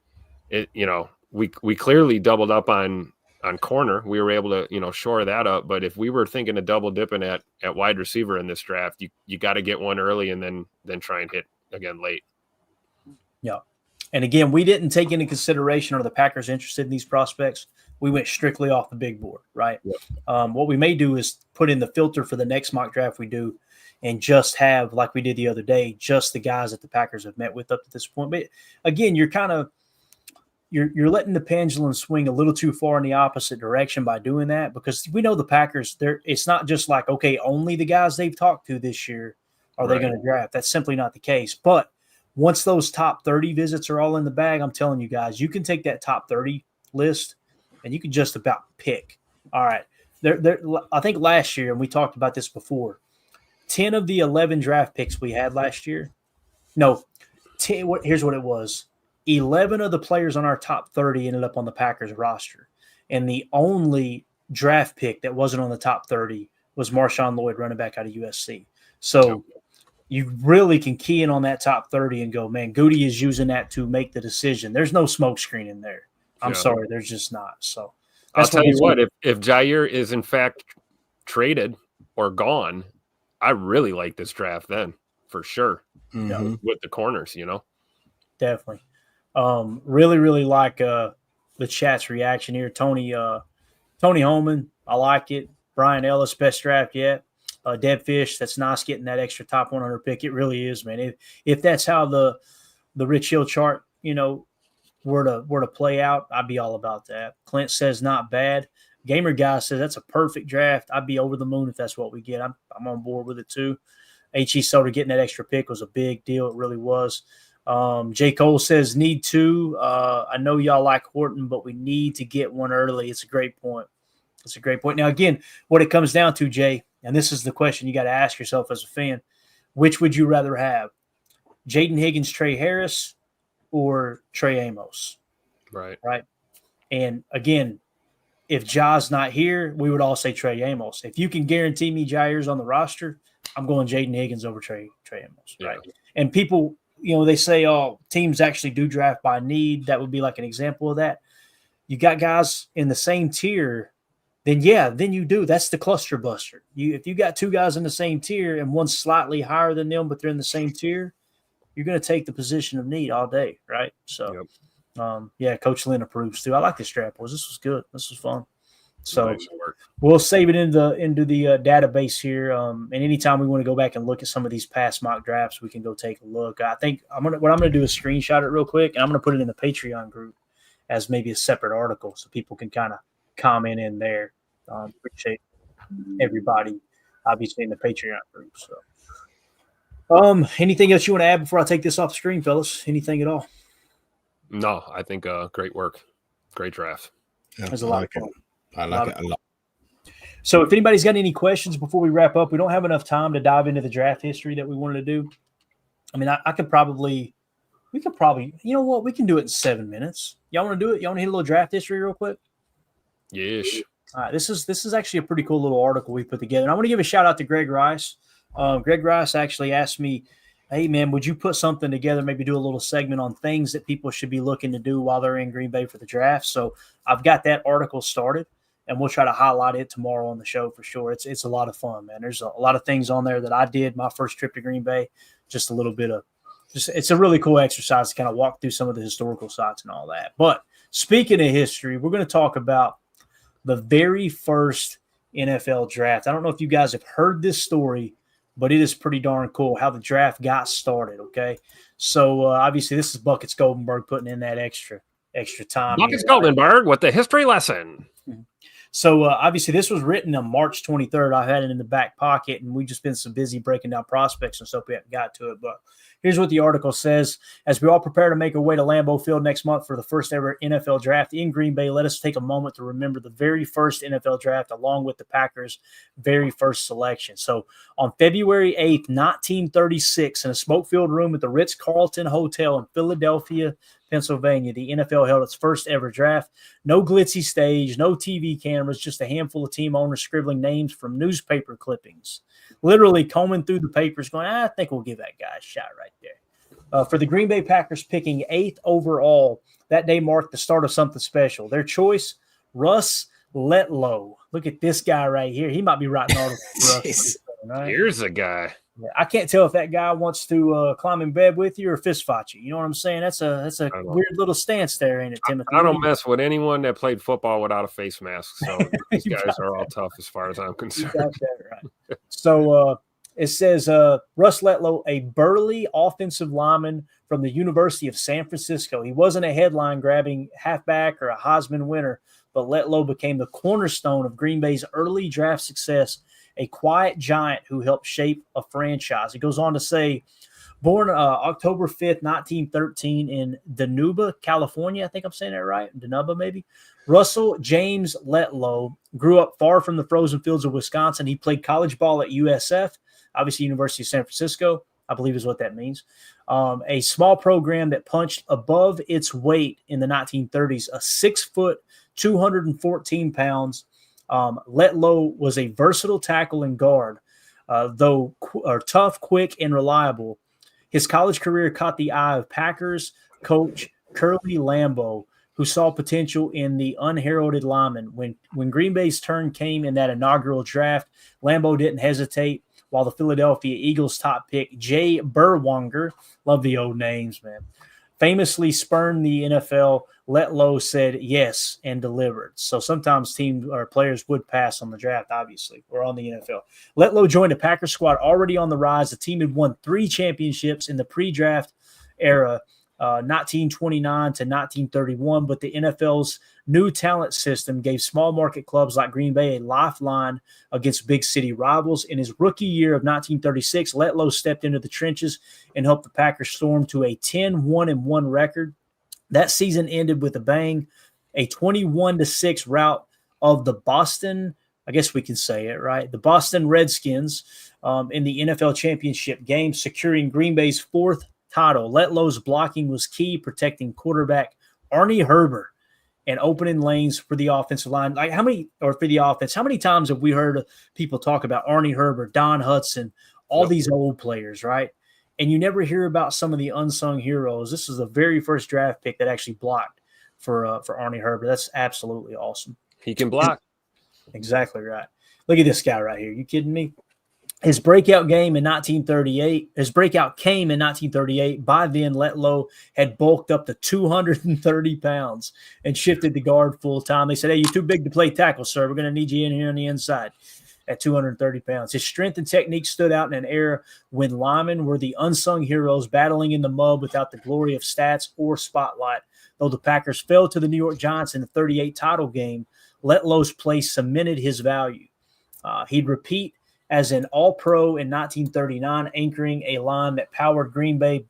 D: we clearly doubled up on corner. We were able to, shore that up. But if we were thinking of double dipping at wide receiver in this draft, you got to get one early and then try and hit again late.
A: Yeah. And again, we didn't take into consideration, are the Packers interested in these prospects? We went strictly off the big board, right? Yeah. What we may do is put in the filter for the next mock draft we do and just have, like we did the other day, just the guys that the Packers have met with up to this point. But again, you're letting the pendulum swing a little too far in the opposite direction by doing that, because we know the Packers, it's not just like, okay, only the guys they've talked to this year are they going to draft. That's simply not the case. But once those top 30 visits are all in the bag, I'm telling you guys, you can take that top 30 list and you can just about pick. All right. I think last year, and we talked about this before, 10 of the 11 draft picks we had last year. No, 10, here's what it was. 11 of the players on our top 30 ended up on the Packers roster. And the only draft pick that wasn't on the top 30 was Marshawn Lloyd, running back out of USC. So you really can key in on that top 30 and go, man, Goody is using that to make the decision. There's no smoke screen in there. I'm sorry, there's just not. So
D: I'll tell you what, if Jair is in fact traded or gone, I really like this draft then, for sure. Mm-hmm. With the corners,
A: Definitely. Really, really like the chat's reaction here. Tony Holman, I like it. Brian Ellis, best draft yet. Deb Fish, that's nice getting that extra top 100 pick. It really is, man. If that's how the Rich Hill chart, were to play out, I'd be all about that. Clint says not bad. Gamer Guy says that's a perfect draft. I'd be over the moon if that's what we get. I'm on board with it too. H.E. Soda getting that extra pick was a big deal. It really was. J. Cole says need to. I know y'all like Horton, but we need to get one early. It's a great point. Now, again, what it comes down to, Jay, and this is the question you got to ask yourself as a fan, which would you rather have? Jaden Higgins, Trey Harris, or Trey Amos?
D: Right.
A: And again, if Ja's not here, we would all say Trey Amos. If you can guarantee me Jair's on the roster, I'm going Jaden Higgins over Trey Amos. Right. Yeah. And people, they say, oh, teams actually do draft by need. That would be like an example of that. You got guys in the same tier, then you do. That's the cluster buster. If you got two guys in the same tier and one's slightly higher than them, but they're in the same tier, you're going to take the position of need all day, right? So, Coach Lynn approves too. I like this draft, boys. This was good. This was fun. So we'll save it into the database here. And anytime we want to go back and look at some of these past mock drafts, we can go take a look. I think what I'm going to do is screenshot it real quick, and I'm going to put it in the Patreon group as maybe a separate article so people can kind of comment in there. Appreciate everybody, obviously, in the Patreon group. So, anything else you want to add before I take this off the screen, fellas? Anything at all?
D: No, I think great work. Great draft.
A: Yeah, there's a lot of fun.
B: I like it a lot.
A: So if anybody's got any questions before we wrap up, we don't have enough time to dive into the draft history that we wanted to do. I mean, we could probably, we can do it in 7 minutes. Y'all want to do it? Y'all want to hit a little draft history real quick?
D: Yes.
A: All right. This is actually a pretty cool little article we put together. And I want to give a shout out to Greg Rice. Greg Rice actually asked me, hey, man, would you put something together, maybe do a little segment on things that people should be looking to do while they're in Green Bay for the draft? So I've got that article started, and we'll try to highlight it tomorrow on the show for sure. It's a lot of fun, man. There's a lot of things on there that I did my first trip to Green Bay, just a little bit of – it's a really cool exercise to kind of walk through some of the historical sites and all that. But speaking of history, we're going to talk about the very first NFL draft. I don't know if you guys have heard this story, but it is pretty darn cool how the draft got started, okay? So, obviously, this is Buckets Goldenberg putting in that extra time.
D: Buckets Goldenberg with the history lesson.
A: Mm-hmm. So obviously this was written on March 23rd. I had it in the back pocket, and we've just been so busy breaking down prospects and stuff we haven't got to it. But here's what the article says. As we all prepare to make our way to Lambeau Field next month for the first ever NFL draft in Green Bay, let us take a moment to remember the very first NFL draft along with the Packers' very first selection. So on February 8th, 1936, in a smoke-filled room at the Ritz-Carlton Hotel in Philadelphia, Pennsylvania, the NFL held its first ever draft. No glitzy stage, no TV cameras, just a handful of team owners scribbling names from newspaper clippings. Literally combing through the papers going, I think we'll give that guy a shot right there. For the Green Bay Packers picking 8th overall, that day marked the start of something special. Their choice, Russ Letlow. Look at this guy right here. He might be writing articles for us. Right?
D: Here's a guy.
A: I can't tell if that guy wants to climb in bed with you or fist fight you. You know what I'm saying? That's a weird little stance there, ain't it, Timothy?
D: I don't mess with anyone that played football without a face mask. So these guys are all tough as far as I'm concerned.
A: You got that right. So it says Russ Letlow, a burly offensive lineman from the University of San Francisco. He wasn't a headline-grabbing halfback or a Heisman winner, but Letlow became the cornerstone of Green Bay's early draft success, a quiet giant who helped shape a franchise. He goes on to say, born October 5th, 1913 in Dinuba, California. I think I'm saying that right. Dinuba, maybe. Russell James Letlow grew up far from the frozen fields of Wisconsin. He played college ball at USF, obviously University of San Francisco, I believe is what that means. A small program that punched above its weight in the 1930s, a 6 foot, 214 pounds. Letlow was a versatile tackle and guard, though tough, quick, and reliable. His college career caught the eye of Packers coach Curly Lambeau, who saw potential in the unheralded lineman. When Green Bay's turn came in that inaugural draft, Lambeau didn't hesitate, while the Philadelphia Eagles top pick, Jay Berwanger, love the old names, man, famously spurned the NFL. Letlow said yes and delivered. So sometimes teams or players would pass on the draft, obviously, or on the NFL. Letlow joined a Packers squad already on the rise. The team had won 3 championships in the pre-draft era, 1929 to 1931, but the NFL's new talent system gave small market clubs like Green Bay a lifeline against big city rivals. In his rookie year of 1936, Letlow stepped into the trenches and helped the Packers storm to a 10-1-1 record. That season ended with a bang, a 21-6 rout of the Boston, I guess we can say it, right? The Boston Redskins in the NFL championship game, securing Green Bay's 4th title. Letlow's blocking was key, protecting quarterback Arnie Herber and opening lanes for the offensive line. How many times have we heard people talk about Arnie Herber, Don Hudson, all these old players, right? And you never hear about some of the unsung heroes. This is the very first draft pick that actually blocked for Arnie Herber. That's absolutely awesome.
D: He can block.
A: Exactly right. Look at this guy right here. You kidding me? His breakout came in 1938. By then, Letlow had bulked up to 230 pounds and shifted to guard full time. They said, hey, you're too big to play tackle, sir. We're going to need you in here on the inside at 230 pounds. His strength and technique stood out in an era when linemen were the unsung heroes battling in the mud without the glory of stats or spotlight. Though the Packers fell to the New York Giants in the 38 title game, Letlow's play cemented his value. He'd repeat as an All-Pro in 1939, anchoring a line that powered Green Bay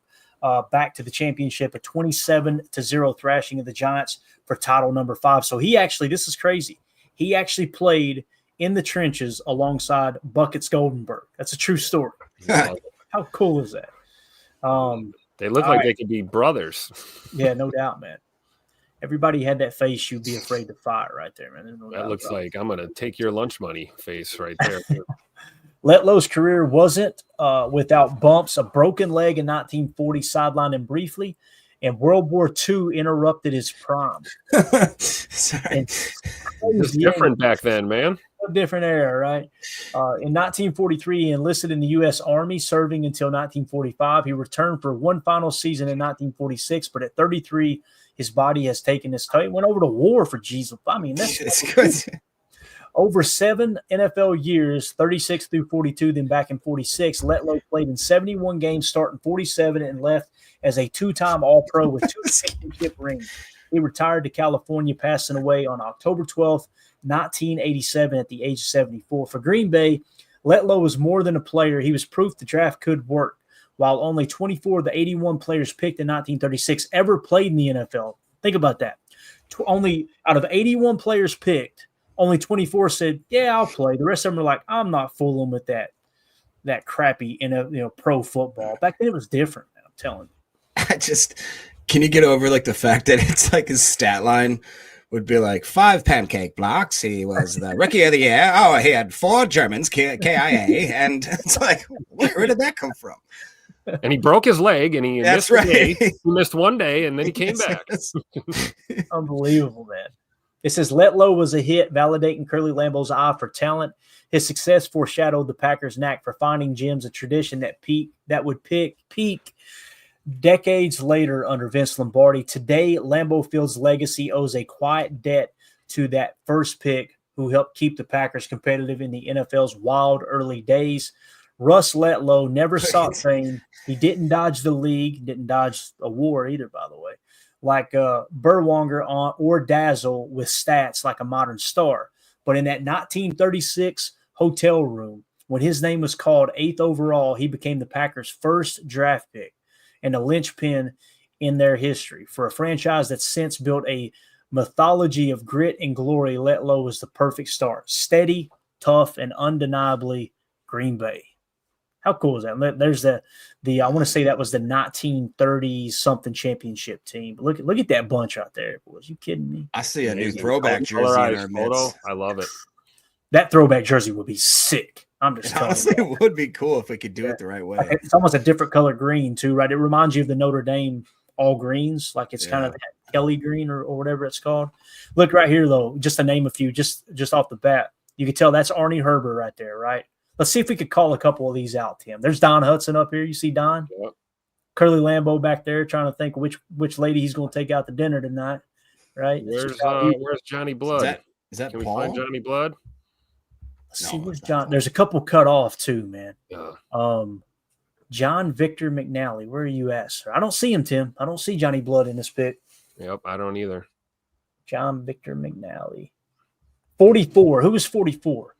A: back to the championship, a 27-0 thrashing of the Giants for title number 5. So this is crazy. He actually played in the trenches alongside Buckets Goldenberg. That's a true story. How cool is that?
D: They look like they could be brothers.
A: Yeah, no doubt, man. Everybody had that face you'd be afraid to fight right there, man.
D: That looks like I'm going to take your lunch money face right there.
A: Letlow's career wasn't without bumps. A broken leg in 1940 sidelined him briefly, and World War II interrupted his prime.
D: It's different back then, man.
A: A different era, right? In 1943, he enlisted in the U.S. Army, serving until 1945. He returned for one final season in 1946, but at 33, his body has taken its toll. He went over to war for Jesus. I mean, that's good. Over 7 NFL years, 36 through 42, then back in 46, Letlow played in 71 games, starting 47, and left as a 2-time All-Pro with 2 championship rings. He retired to California, passing away on October 12th, 1987 at the age of 74. For Green Bay, Letlow was more than a player. He was proof the draft could work. While only 24 of the 81 players picked in 1936 ever played in the NFL. Think about that. Only out of 81 players picked, only 24 said, yeah, I'll play. The rest of them are like, I'm not fooling with that crappy pro football. Back then it was different, man, I'm telling you.
B: Can you get over like the fact that it's like his stat line would be like 5 pancake blocks. He was the rookie of the year. Oh, he had 4 Germans, KIA. And it's like, where did that come from?
D: And he broke his leg, and he
B: That's
D: missed a
B: right.
D: day. He missed one day, and then he came back.
A: Unbelievable, man. It says Letlow was a hit, validating Curly Lambeau's eye for talent. His success foreshadowed the Packers' knack for finding gems, a tradition that would peak decades later under Vince Lombardi. Today, Lambeau Field's legacy owes a quiet debt to that first pick who helped keep the Packers competitive in the NFL's wild early days. Russ Letlow never sought fame. He didn't dodge the league, didn't dodge a war either, by the way, like Burwanger or Dazzle with stats like a modern star. But in that 1936 hotel room, when his name was called 8th overall, he became the Packers' first draft pick and a linchpin in their history. For a franchise that's since built a mythology of grit and glory, Letlow was the perfect start. Steady, tough, and undeniably Green Bay. How cool is that? There's the I want to say that was the 1930s something championship team. But look at that bunch out there, boys. You kidding me?
B: I see a new throwback jersey in our midst.
D: I love it.
A: That throwback jersey would be sick. I'm just telling
B: honestly,
A: you.
B: It would be cool if we could do it the right way.
A: It's almost a different color green too, right? It reminds you of the Notre Dame all greens, like it's kind of that Kelly green or whatever it's called. Look right here though, just to name a few, just off the bat, you can tell that's Arnie Herber right there, right? Let's see if we could call a couple of these out, Tim. There's Don Hudson up here. You see Don?
D: Yep.
A: Curly Lambeau back there trying to think which lady he's going to take out to dinner tonight, right?
D: Where's Johnny Blood?
B: Is that
D: Can
B: Paul?
D: we find Johnny Blood?
A: Let's see where's John. There's a couple cut off too, man.
D: Yeah.
A: John Victor McNally. Where are you at, sir? I don't see him, Tim. I don't see Johnny Blood in this pick.
D: Yep, I don't either.
A: John Victor McNally. 44. Who was 44?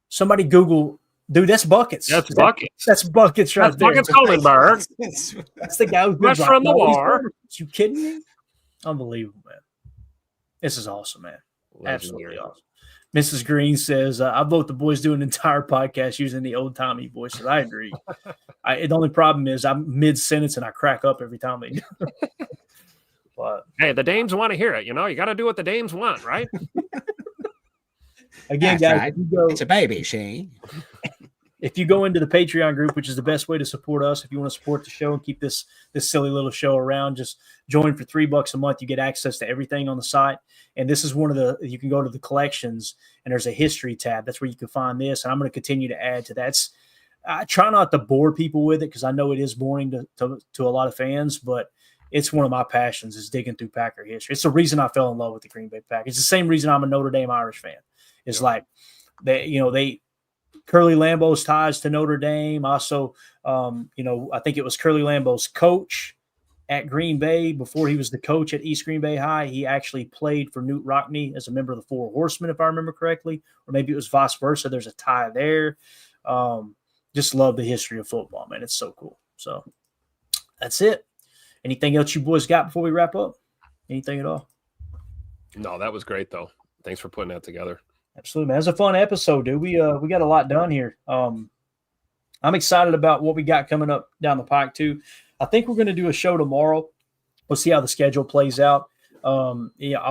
A: Somebody Google. Dude, that's Buckets.
D: That's Buckets.
A: That's Buckets right there.
D: Buckets Holenberg.
A: That's the guy who's been
D: Fresh from the war.
A: You kidding me? Unbelievable, man. This is awesome, man. Absolutely awesome. Mrs. Green says, I vote the boys do an entire podcast using the old-timey voices. I agree. The only problem is I'm mid-sentence and I crack up every time they do. But,
D: hey, the dames want to hear it. You got to do what the dames want, right?
A: Again, guys,
B: right. It's a baby, Shane.
A: If you go into the Patreon group, which is the best way to support us, if you want to support the show and keep this silly little show around, just join for $3 a month. You get access to everything on the site. And this is you can go to the collections and there's a history tab. That's where you can find this. And I'm going to continue to add to that. I try not to bore people with it because I know it is boring to a lot of fans, but it's one of my passions is digging through Packer history. It's the reason I fell in love with the Green Bay Packers. It's the same reason I'm a Notre Dame Irish fan. It's like Curly Lambeau's ties to Notre Dame. Also, I think it was Curly Lambeau's coach at Green Bay before he was the coach at East Green Bay High. He actually played for Newt Rockne as a member of the Four Horsemen, if I remember correctly, or maybe it was vice versa. There's a tie there. Just love the history of football, man. It's so cool. So that's it. Anything else you boys got before we wrap up? Anything at all?
D: No, that was great though. Thanks for putting that together.
A: Absolutely, man. It was a fun episode, dude. We got a lot done here. I'm excited about what we got coming up down the pike too. I think we're going to do a show tomorrow. We'll see how the schedule plays out. I'll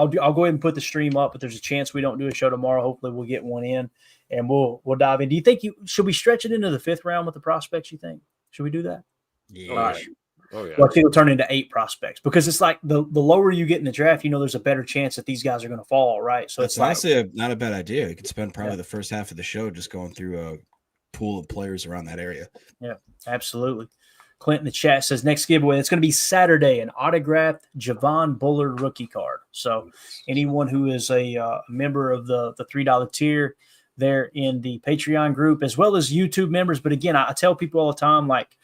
A: go ahead and put the stream up, but there's a chance we don't do a show tomorrow. Hopefully, we'll get one in, and we'll dive in. Do you think should we stretch it into the 5th round with the prospects? You think should we do that?
B: Yeah.
A: All right.
D: Oh yeah.
A: Well, I think it'll turn into 8 prospects because it's like the lower you get in the draft, there's a better chance that these guys are going to fall, right? So
B: it's honestly not a bad idea. You could spend probably the first half of the show just going through a pool of players around that area.
A: Yeah, absolutely. Clint in the chat says next giveaway, it's going to be Saturday, an autographed Javon Bullard rookie card. So anyone who is a member of the $3 tier there in the Patreon group, as well as YouTube members. But again, I tell people all the time, like,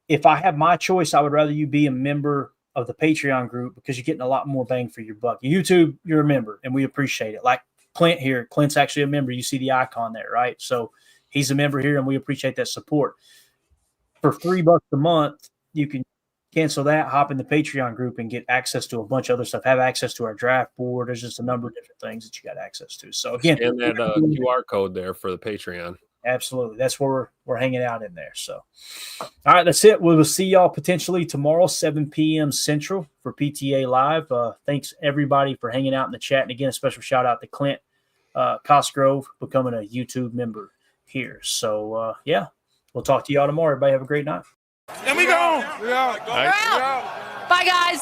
A: if I have my choice, I would rather you be a member of the Patreon group because you're getting a lot more bang for your buck. YouTube, you're a member, and we appreciate it. Like Clint here. Clint's actually a member. You see the icon there, right? So he's a member here, and we appreciate that support. For $3 a month, you can cancel that, hop in the Patreon group, and get access to a bunch of other stuff. Have access to our draft board. There's just a number of different things that you got access to. So again,
D: and that QR code there for the Patreon.
A: Absolutely, that's where we're hanging out in there. So, all right, that's it. We will see y'all potentially tomorrow, 7 p.m. Central for PTA Live. Thanks everybody for hanging out in the chat, and again, a special shout out to Clint Cosgrove becoming a YouTube member here. So yeah, we'll talk to y'all tomorrow. Everybody have a great night.
C: And we go.
E: We're out. Bye, guys.